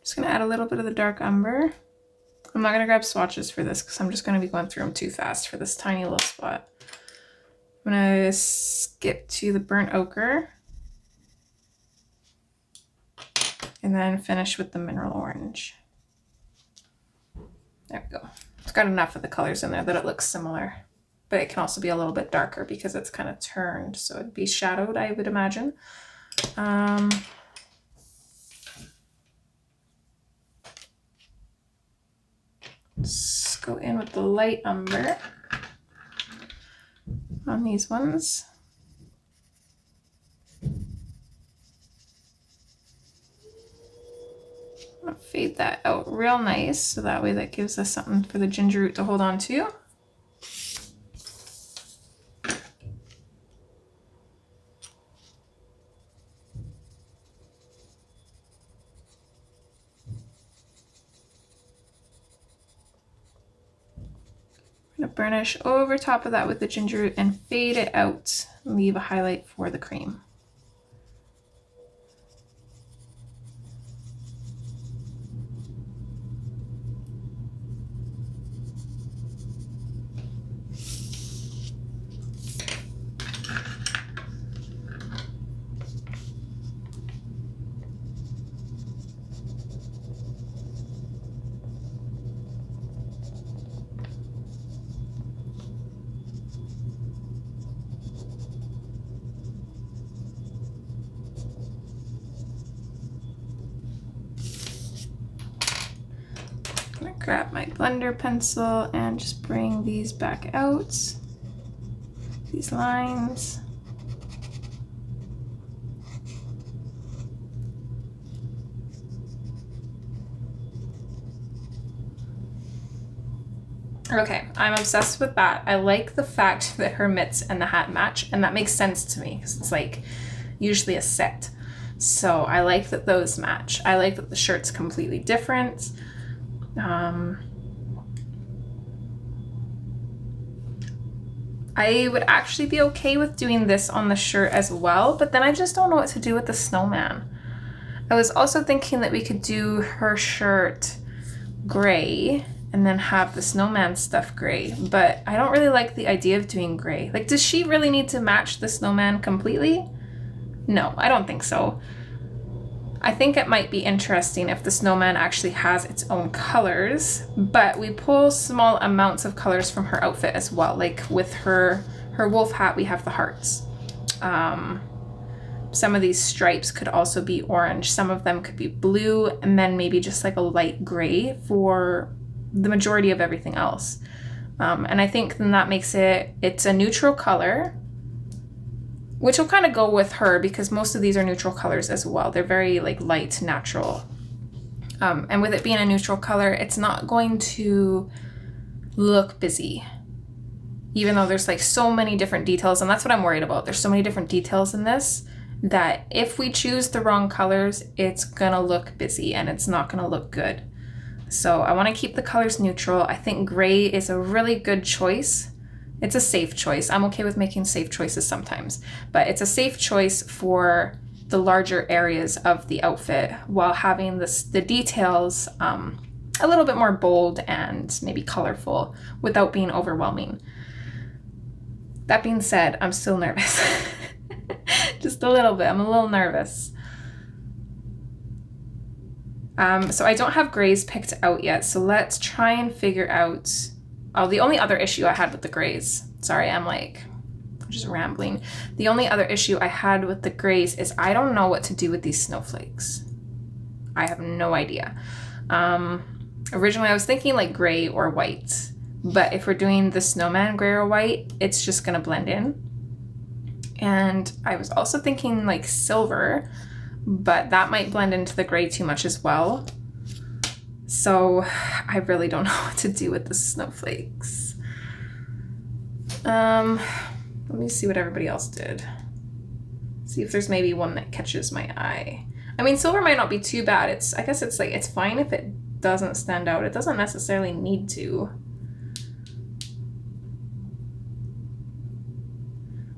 Just gonna add a little bit of the dark umber. I'm not gonna grab swatches for this because I'm just gonna be going through them too fast for this tiny little spot. I'm gonna skip to the burnt ochre and then finish with the mineral orange. There we go. It's got enough of the colors in there that it looks similar, but it can also be a little bit darker because it's kind of turned, so it'd be shadowed, I would imagine. Let's go in with the light umber on these ones. I'll fade that out real nice so that way that gives us something for the ginger root to hold on to. I'm going to burnish over top of that with the ginger root and fade it out and leave a highlight for the cream. Grab my blender pencil and just bring these back out, these lines. Okay, I'm obsessed with that. I like the fact that her mitts and the hat match, and that makes sense to me because it's like usually a set. So I like that those match. I like that the shirt's completely different. I would actually be okay with doing this on the shirt as well, but then I just don't know what to do with the snowman. I was also thinking that we could do her shirt gray and then have the snowman stuff gray, but I don't really like the idea of doing gray. Like, does she really need to match the snowman completely? No, I don't think so. I think it might be interesting if the snowman actually has its own colors, but we pull small amounts of colors from her outfit as well. Like with her wolf hat, we have the hearts. Some of these stripes could also be orange. Some of them could be blue, and then maybe just like a light gray for the majority of everything else. And I think then that makes it's a neutral color, which will kind of go with her because most of these are neutral colors as well. They're very like light, natural. And with it being a neutral color, it's not going to look busy, even though there's like so many different details. And that's what I'm worried about. There's so many different details in this that if we choose the wrong colors, it's gonna look busy and it's not gonna look good. So I want to keep the colors neutral. I think gray is a really good choice. It's a safe choice. I'm okay with making safe choices sometimes, but it's a safe choice for the larger areas of the outfit while having the details a little bit more bold and maybe colorful without being overwhelming. That being said, I'm still nervous. Just a little bit. I'm a little nervous. So I don't have grays picked out yet, so let's try and figure out. Oh, the only other issue I had with the grays, sorry, I'm just rambling. The only other issue I had with the grays is I don't know what to do with these snowflakes. I have no idea. Originally I was thinking like gray or white, but if we're doing the snowman gray or white, it's just gonna blend in. And I was also thinking like silver, but that might blend into the gray too much as well. So I really don't know what to do with the snowflakes. Let me see what everybody else did. See if there's maybe one that catches my eye. I mean, silver might not be too bad. I guess it's like, it's fine if it doesn't stand out. It doesn't necessarily need to.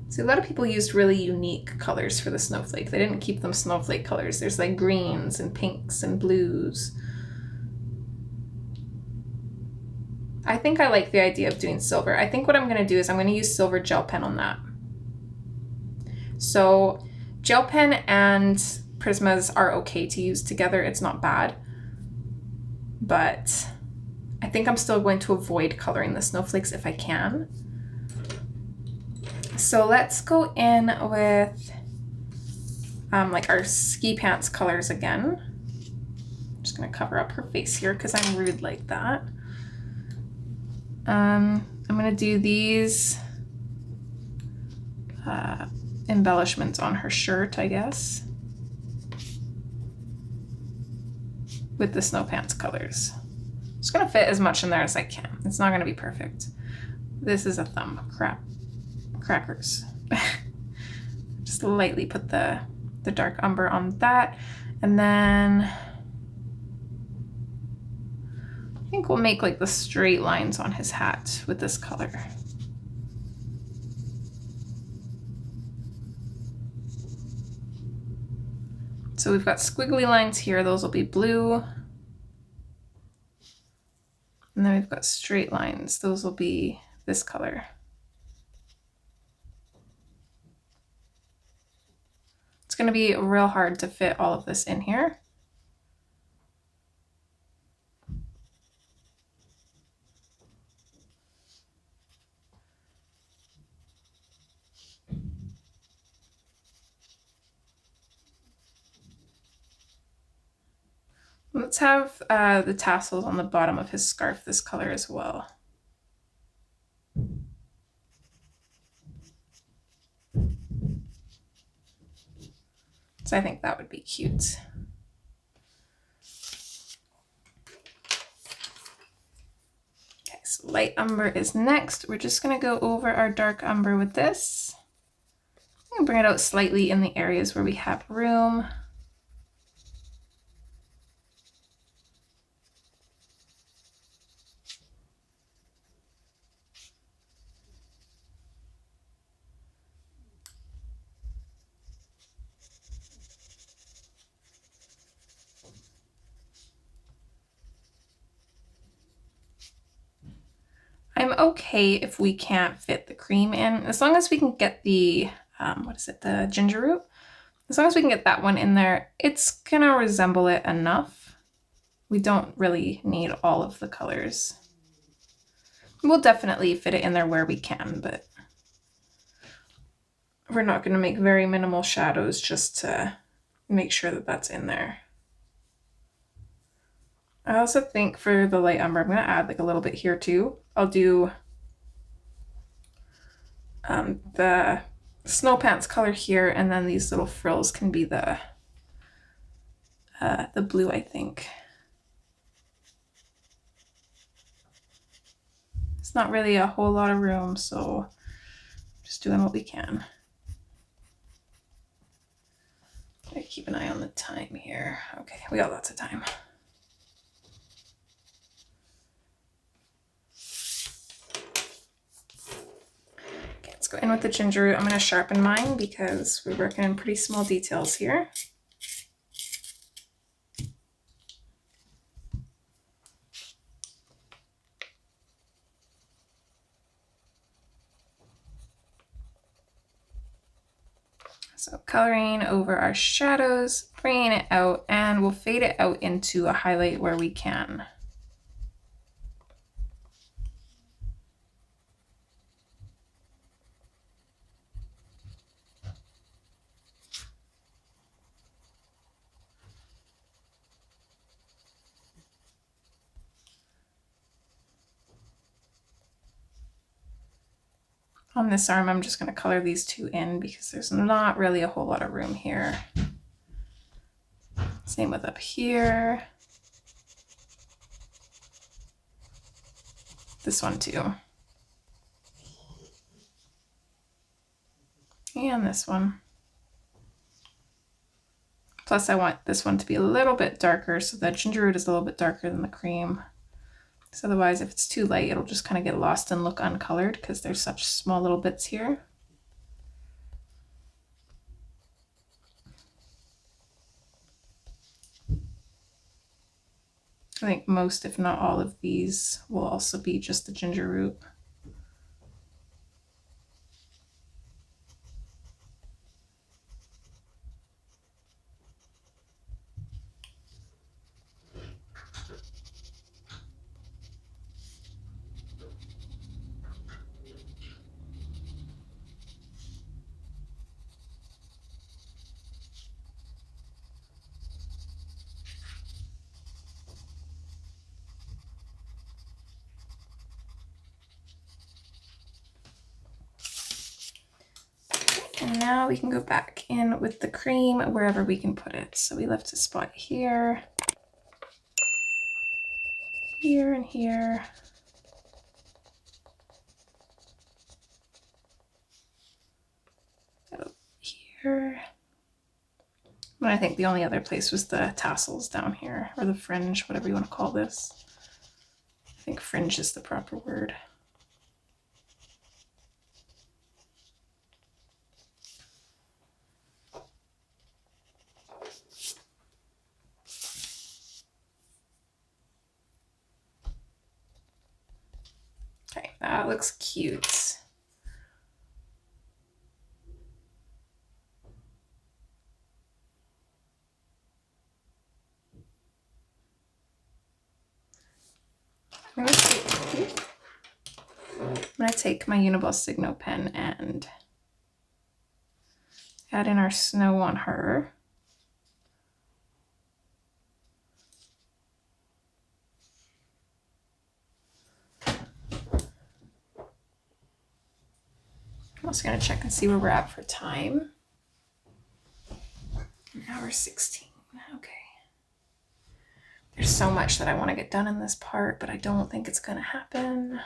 See, a lot of people used really unique colors for the snowflake. They didn't keep them snowflake colors. There's like greens and pinks and blues. I think I like the idea of doing silver. I think what I'm gonna do is I'm gonna use silver gel pen on that. So gel pen and Prismas are okay to use together. It's not bad, but I think I'm still going to avoid coloring the snowflakes if I can. So let's go in with like our ski pants colors again. I'm just gonna cover up her face here because I'm rude like that. I'm gonna do these embellishments on her shirt, I guess, with the snow pants colors. I'm just gonna fit as much in there as I can. It's not gonna be perfect. This is a thumb. Crackers. Just lightly put the dark umber on that, and then I think we'll make like the straight lines on his hat with this color. So we've got squiggly lines here, those will be blue. And then we've got straight lines, those will be this color. It's gonna be real hard to fit all of this in here. Let's have the tassels on the bottom of his scarf this color as well. So I think that would be cute. Okay, so light umber is next. We're just gonna go over our dark umber with this. I'm gonna bring it out slightly in the areas where we have room. I'm okay if we can't fit the cream in, as long as we can get the, what is it, the ginger root? As long as we can get that one in there, it's gonna resemble it enough. We don't really need all of the colors. We'll definitely fit it in there where we can, but we're not gonna make very minimal shadows just to make sure that that's in there. I also think for the light umber, I'm gonna add like a little bit here too. I'll do the snow pants color here, and then these little frills can be the blue, I think. It's not really a whole lot of room, so just doing what we can. Okay, keep an eye on the time here. Okay, we got lots of time. Let's go in with the ginger root. I'm going to sharpen mine because we're working in pretty small details here. So coloring over our shadows, bringing it out, and we'll fade it out into a highlight where we can. On this arm, I'm just going to color these two in because there's not really a whole lot of room here. Same with up here. This one too. And this one. Plus I want this one to be a little bit darker so that ginger root is a little bit darker than the cream. So otherwise, if it's too light, it'll just kind of get lost and look uncolored because there's such small little bits here. I think most, if not all of these, will also be just the ginger root. And now we can go back in with the cream wherever we can put it. So we left a spot here, here, and here. Here. And I think the only other place was the tassels down here, or the fringe, whatever you want to call this. I think fringe is the proper word. Okay, that looks cute. I'm gonna take my Uniball Signo pen and add in our snow on her. I'm also gonna check and see where we're at for time. An hour 16, okay. There's so much that I want to get done in this part, but I don't think it's gonna happen.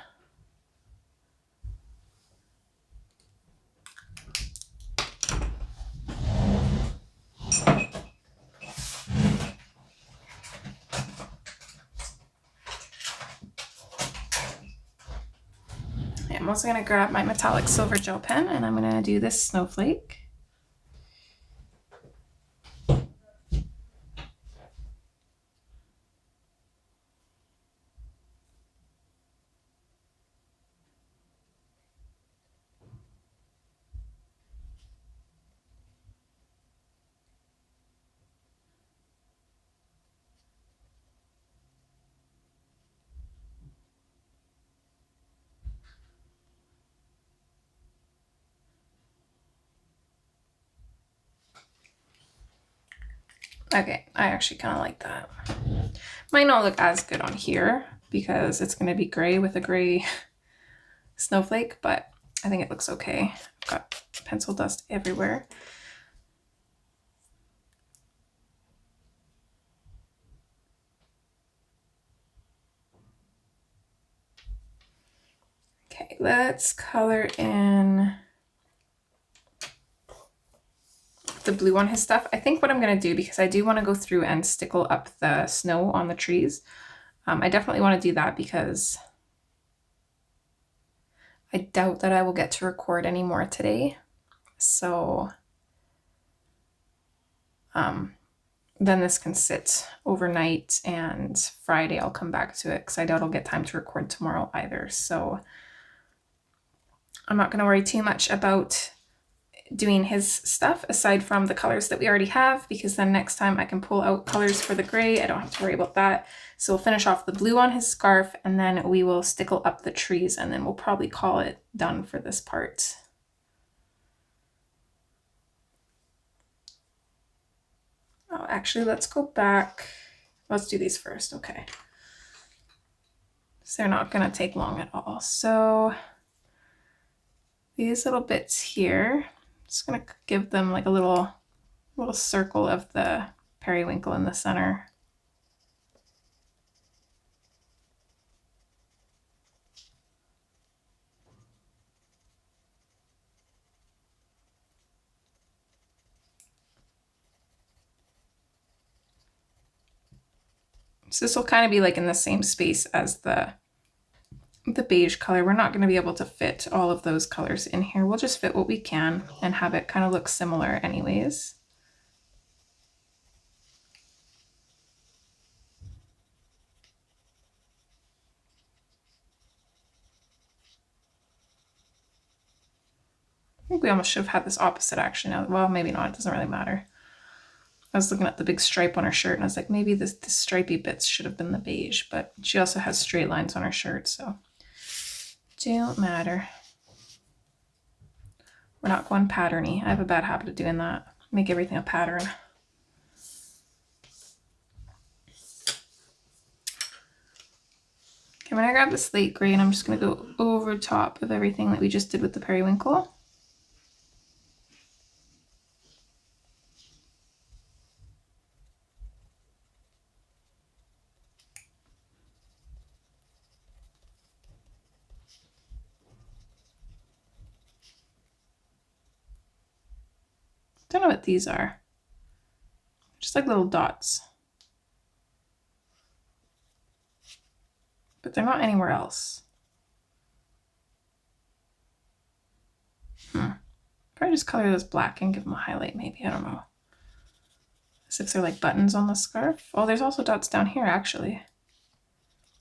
I'm also going to grab my metallic silver gel pen and I'm going to do this snowflake. Okay, I actually kind of like that. Might not look as good on here because it's going to be gray with a gray snowflake, but I think it looks okay. I've got pencil dust everywhere. Okay, let's color in the blue on his stuff. I think what I'm going to do, because I do want to go through and stickle up the snow on the trees, I definitely want to do that because I doubt that I will get to record anymore today. So then this can sit overnight and Friday I'll come back to it because I doubt I'll get time to record tomorrow either. So I'm not going to worry too much about doing his stuff aside from the colors that we already have, because then next time I can pull out colors for the gray. I don't have to worry about that. So we'll finish off the blue on his scarf and then we will stickle up the trees and then we'll probably call it done for this part. Oh, actually, let's go back. Let's do these first. Okay. So they're not going to take long at all. So these little bits here, just gonna give them like a little circle of the periwinkle in the center. So this will kind of be like in the same space as the beige color. We're not going to be able to fit all of those colors in here. We'll just fit what we can and have it kind of look similar anyways. I think we almost should have had this opposite actually. Now, well, maybe not. It doesn't really matter. I was looking at the big stripe on her shirt and I was like, maybe this stripy bits should have been the beige, but she also has straight lines on her shirt, so don't matter. We're not going patterny. I have a bad habit of doing that. Make everything a pattern. Okay, I'm gonna grab the slate gray and I'm just gonna go over top of everything that we just did with the periwinkle. Don't know what these are. Just like little dots. But they're not anywhere else. Probably just color those black and give them a highlight maybe, I don't know. As if they're like buttons on the scarf. Oh, there's also dots down here actually.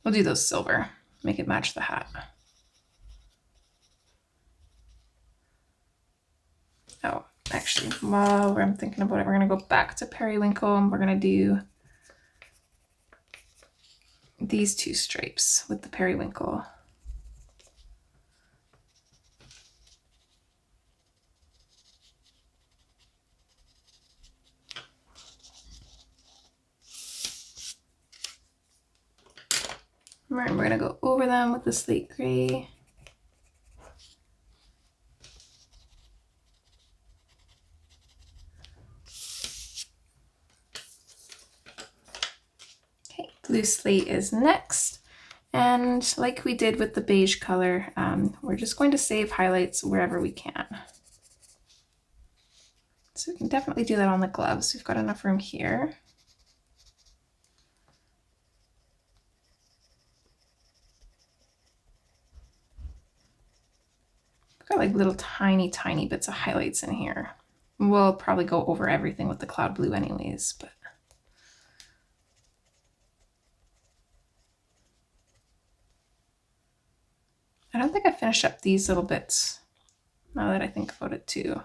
We'll do those silver. Make it match the hat. Oh, actually, while I'm thinking about it, we're gonna go back to periwinkle and we're gonna do these two stripes with the periwinkle. Right, we're gonna go over them with the slate gray. Okay, blue slate is next. And like we did with the beige color, we're just going to save highlights wherever we can. So we can definitely do that on the gloves. We've got enough room here. I've got like little tiny bits of highlights in here. We'll probably go over everything with the cloud blue anyways, but I don't think I finished up these little bits now that I think about it too.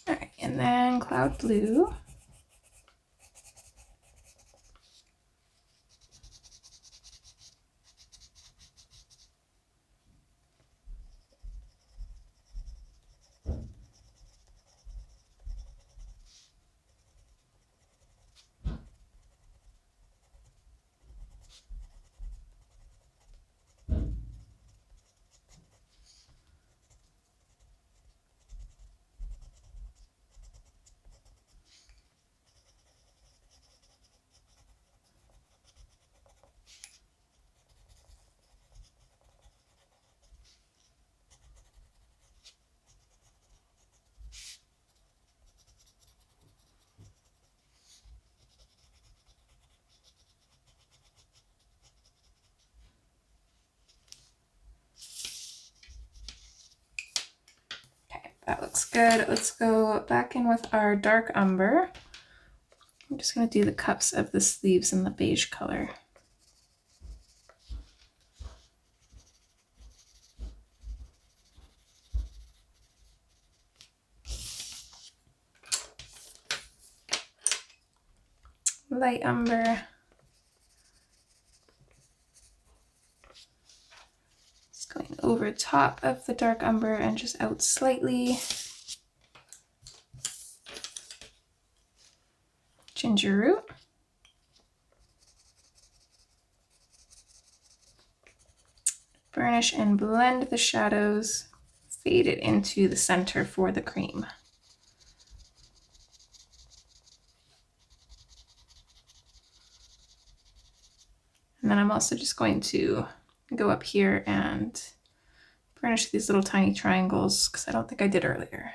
All right, and then cloud blue. That looks good. Let's go back in with our dark umber. I'm just going to do the cups of the sleeves in the beige color. light umber. Just going over top of the dark umber and just out slightly. Ginger root. Burnish and blend the shadows, fade it into the center for the cream. And then I'm also just going to go up here and burnish these little tiny triangles because I don't think I did earlier.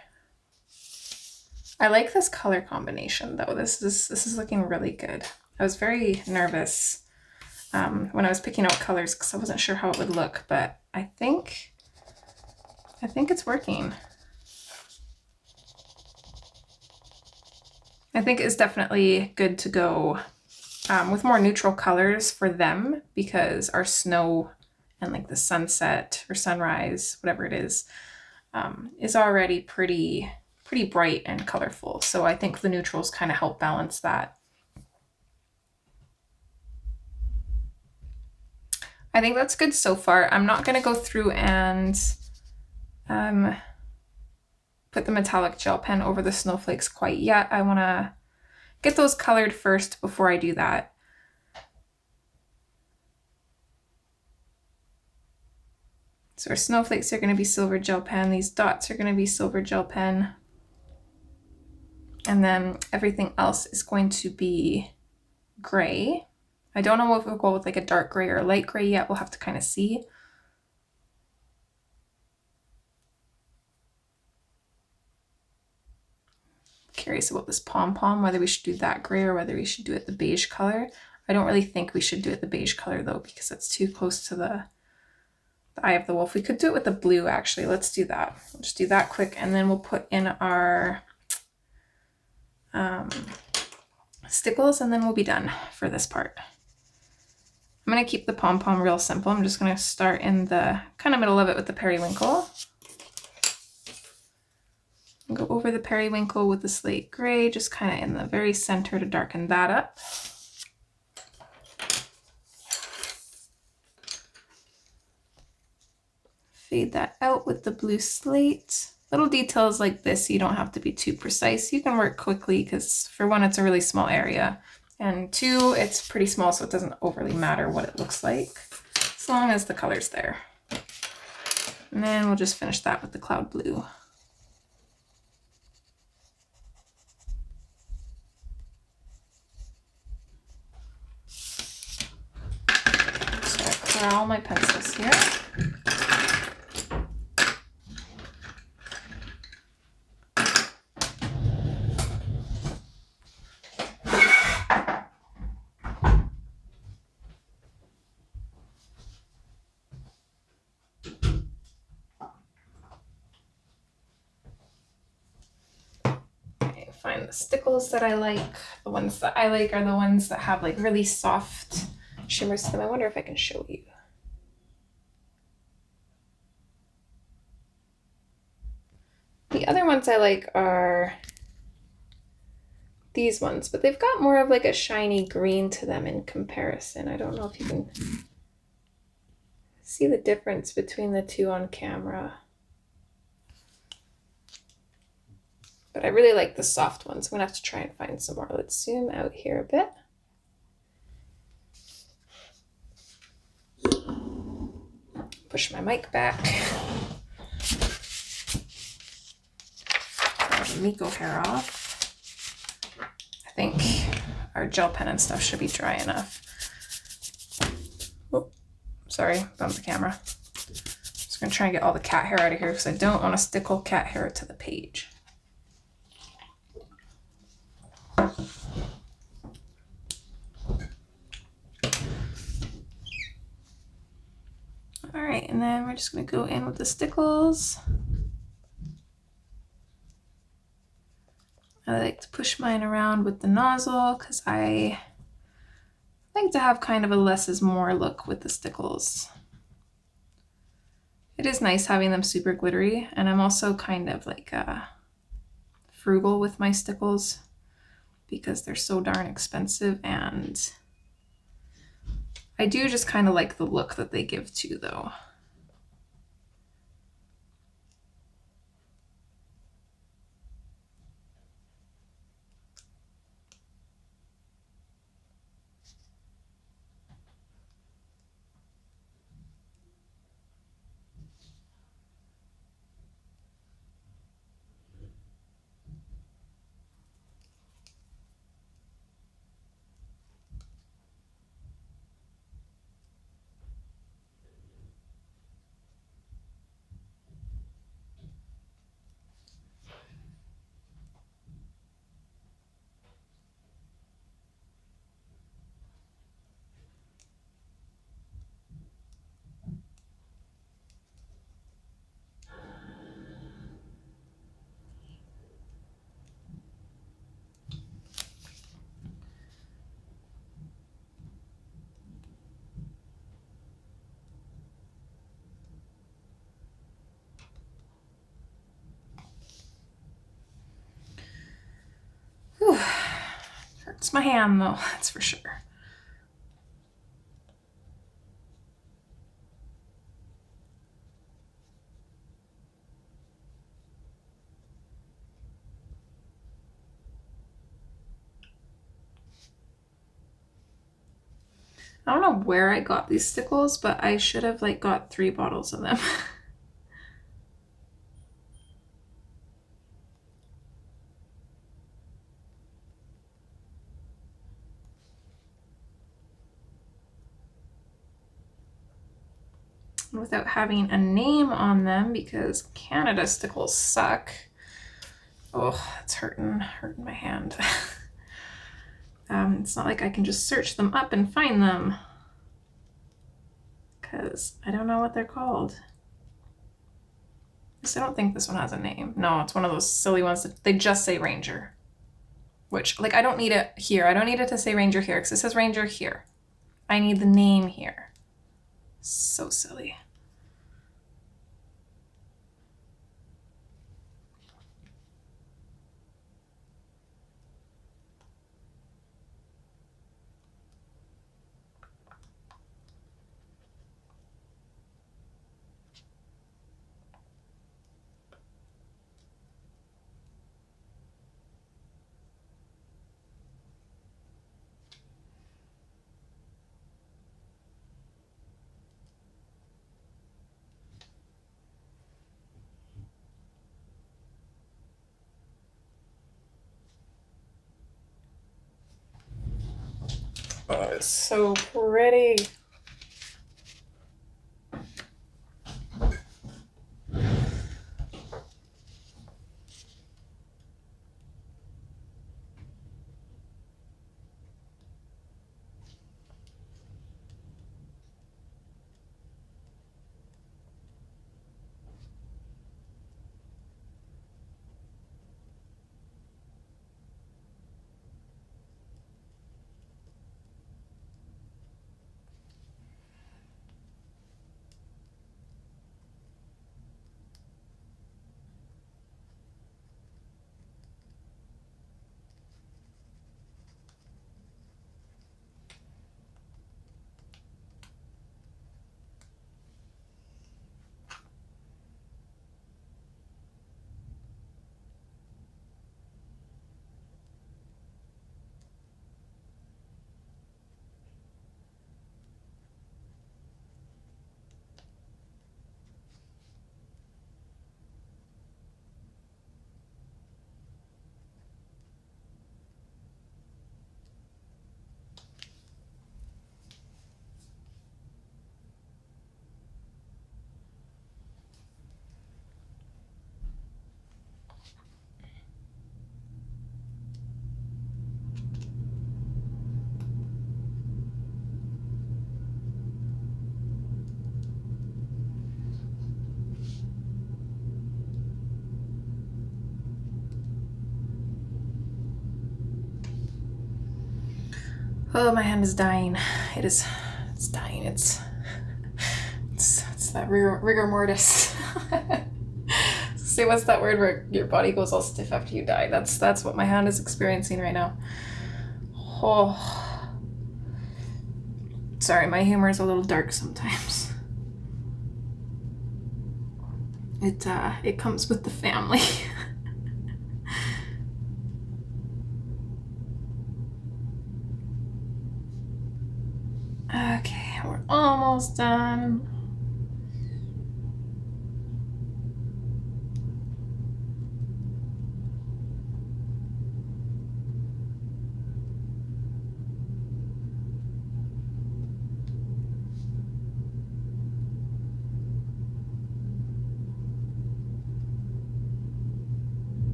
I like this color combination though. This is looking really good. I was very nervous when I was picking out colors because I wasn't sure how it would look, but I think it's working. I think it's definitely good to go with more neutral colors for them because our snow and like the sunset or sunrise, whatever it is already pretty bright and colorful. So I think the neutrals kind of help balance that. I think that's good so far. I'm not going to go through and put the metallic gel pen over the snowflakes quite yet. I want to get those colored first before I do that. So our snowflakes are going to be silver gel pen. These dots are going to be silver gel pen. And then everything else is going to be gray. I don't know if we'll go with like a dark gray or a light gray yet. We'll have to kind of see. Curious about this pom-pom, whether we should do that gray or whether we should do it the beige color. I don't really think we should do it the beige color though, because it's too close to the eye of the wolf. We could do it with the blue actually. Let's do that. We'll just do that quick and then we'll put in our stickles and then we'll be done for this part. I'm going to keep the pom-pom real simple. I'm just going to start in the kind of middle of it with the periwinkle. And go over the periwinkle with the slate gray, just kind of in the very center to darken that up. Fade that out with the blue slate. Little details like this, you don't have to be too precise. You can work quickly because for one, it's a really small area. And two, it's pretty small, so it doesn't overly matter what it looks like, as long as the color's there. And then we'll just finish that with the cloud blue. So I clear all my pencils here. Find the stickles that I like. The ones that I like are the ones that have like really soft shimmers to them. I wonder if I can show you. The other ones I like are these ones, but they've got more of like a shiny green to them in comparison. I don't know if you can see the difference between the two on camera. But I really like the soft ones. I'm gonna have to try and find some more. Let's zoom out here a bit. Push my mic back. Grab the Miko hair off. I think our gel pen and stuff should be dry enough. Oh, sorry, bumped the camera. Just gonna try and get all the cat hair out of here because I don't want to stickle cat hair to the page. All right, and then we're just going to go in with the stickles. I like to push mine around with the nozzle because I like to have kind of a less is more look with the stickles. It is nice having them super glittery, and I'm also kind of like frugal with my stickles because they're so darn expensive, and I do just kind of like the look that they give too, though. Whew. Hurts my hand though, that's for sure. I don't know where I got these stickles, but I should have like got 3 bottles of them. Without having a name on them, because Canada stickles suck. Oh, it's hurting my hand. It's not like I can just search them up and find them, because I don't know what they're called. I don't think this one has a name. No, it's one of those silly ones that they just say Ranger. Which, like, I don't need it here. I don't need it to say Ranger here, because it says Ranger here. I need the name here. So silly. Oh, it's so pretty. Oh, my hand is dying. It's dying. It's that rigor mortis. Say, what's that word where your body goes all stiff after you die? That's what my hand is experiencing right now. Oh. Sorry, my humor is a little dark sometimes. It comes with the family. Okay, we're almost done.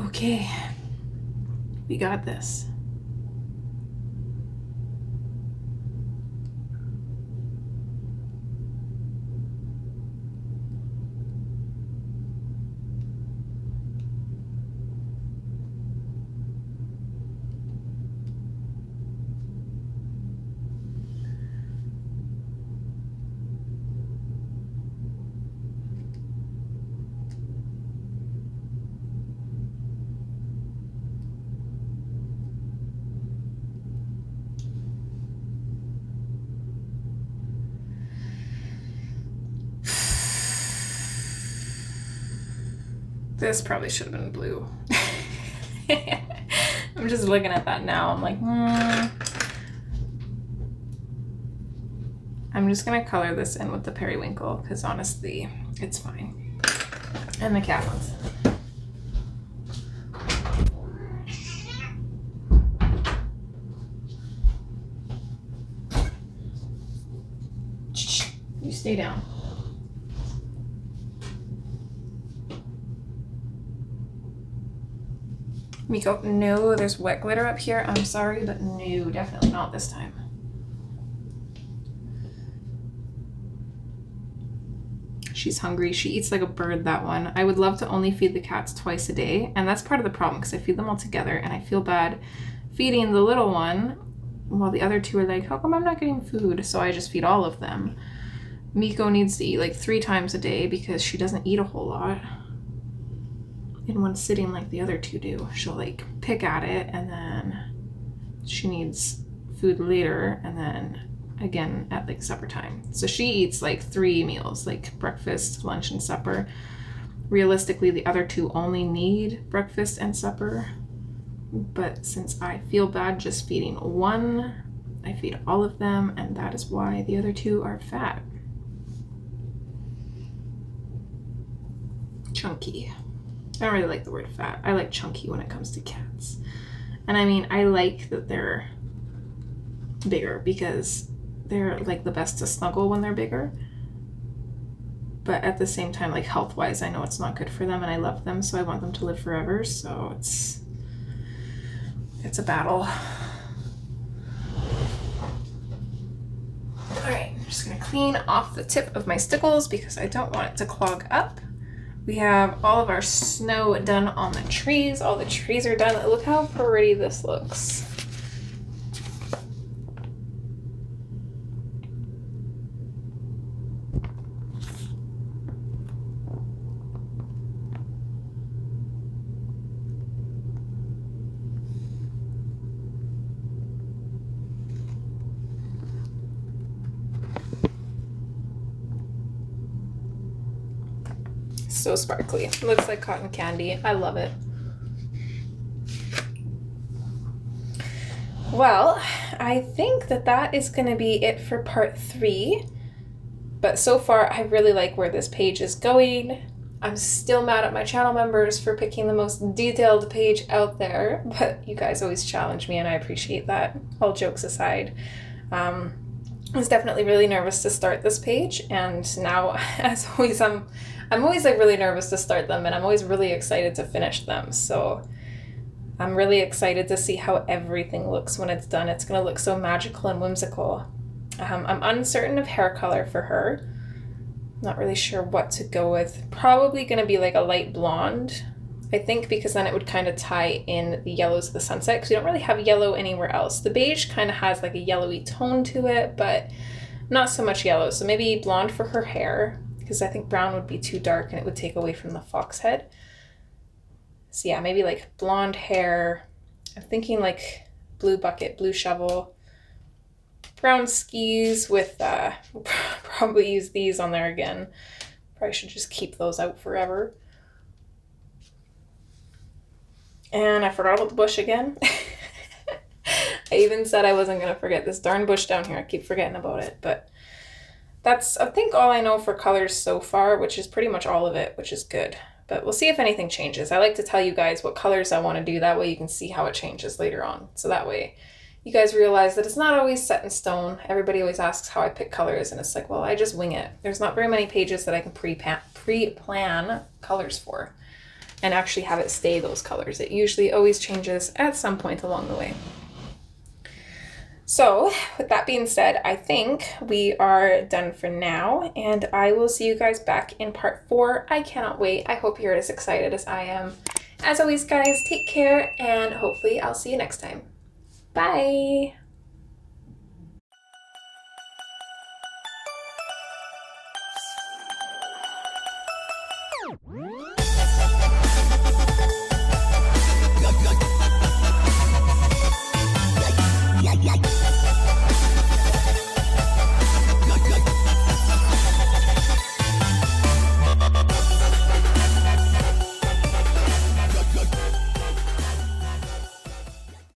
Okay, we got this. This probably should have been blue. I'm just looking at that now. I'm like, I'm just gonna color this in with the periwinkle because honestly, it's fine. And the cat ones. You stay down. Miko, no, there's wet glitter up here. I'm sorry, but no, definitely not this time. She's hungry. She eats like a bird, that one. I would love to only feed the cats twice a day, and that's part of the problem because I feed them all together, and I feel bad feeding the little one while the other two are like, how come I'm not getting food? So I just feed all of them. Miko needs to eat like 3 times a day because she doesn't eat a whole lot in one sitting like the other two do. She'll like pick at it and then she needs food later and then again at like supper time. So she eats like 3 meals, like breakfast, lunch, and supper. Realistically, the other two only need breakfast and supper. But since I feel bad just feeding one, I feed all of them, and that is why the other two are fat. Chunky. I don't really like the word fat. I like chunky when it comes to cats. And I mean, I like that they're bigger because they're like the best to snuggle when they're bigger. But at the same time, like health-wise, I know it's not good for them and I love them, so I want them to live forever. So it's a battle. All right, I'm just gonna clean off the tip of my stickles because I don't want it to clog up. We have all of our snow done on the trees. All the trees are done. Look how pretty this looks. So sparkly. Looks like cotton candy. I love it. Well, I think that is going to be it for part 3. But so far, I really like where this page is going. I'm still mad at my channel members for picking the most detailed page out there, but you guys always challenge me and I appreciate that. All jokes aside. I was definitely really nervous to start this page, and now, as always, I'm always like really nervous to start them, and I'm always really excited to finish them. So I'm really excited to see how everything looks when it's done. It's gonna look so magical and whimsical. I'm uncertain of hair color for her. Not really sure what to go with. Probably gonna be like a light blonde. I think because then it would kind of tie in the yellows of the sunset, because we don't really have yellow anywhere else. The beige kind of has like a yellowy tone to it, but not so much yellow. So maybe blonde for her hair, because I think brown would be too dark and it would take away from the fox head. So yeah, maybe like blonde hair. I'm thinking like blue bucket, blue shovel, brown skis with, we'll probably use these on there again. Probably should just keep those out forever. And I forgot about the bush again. I even said I wasn't going to forget this darn bush down here. I keep forgetting about it, but that's, I think, all I know for colors so far, which is pretty much all of it, which is good. But we'll see if anything changes. I like to tell you guys what colors I want to do. That way you can see how it changes later on. So that way you guys realize that it's not always set in stone. Everybody always asks how I pick colors, and it's like, well, I just wing it. There's not very many pages that I can pre-plan colors for and actually have it stay those colors. It usually always changes at some point along the way. So with that being said, I think we are done for now, and I will see you guys back in part 4. I cannot wait. I hope you're as excited as I am. As always, guys, take care, and hopefully I'll see you next time. Bye!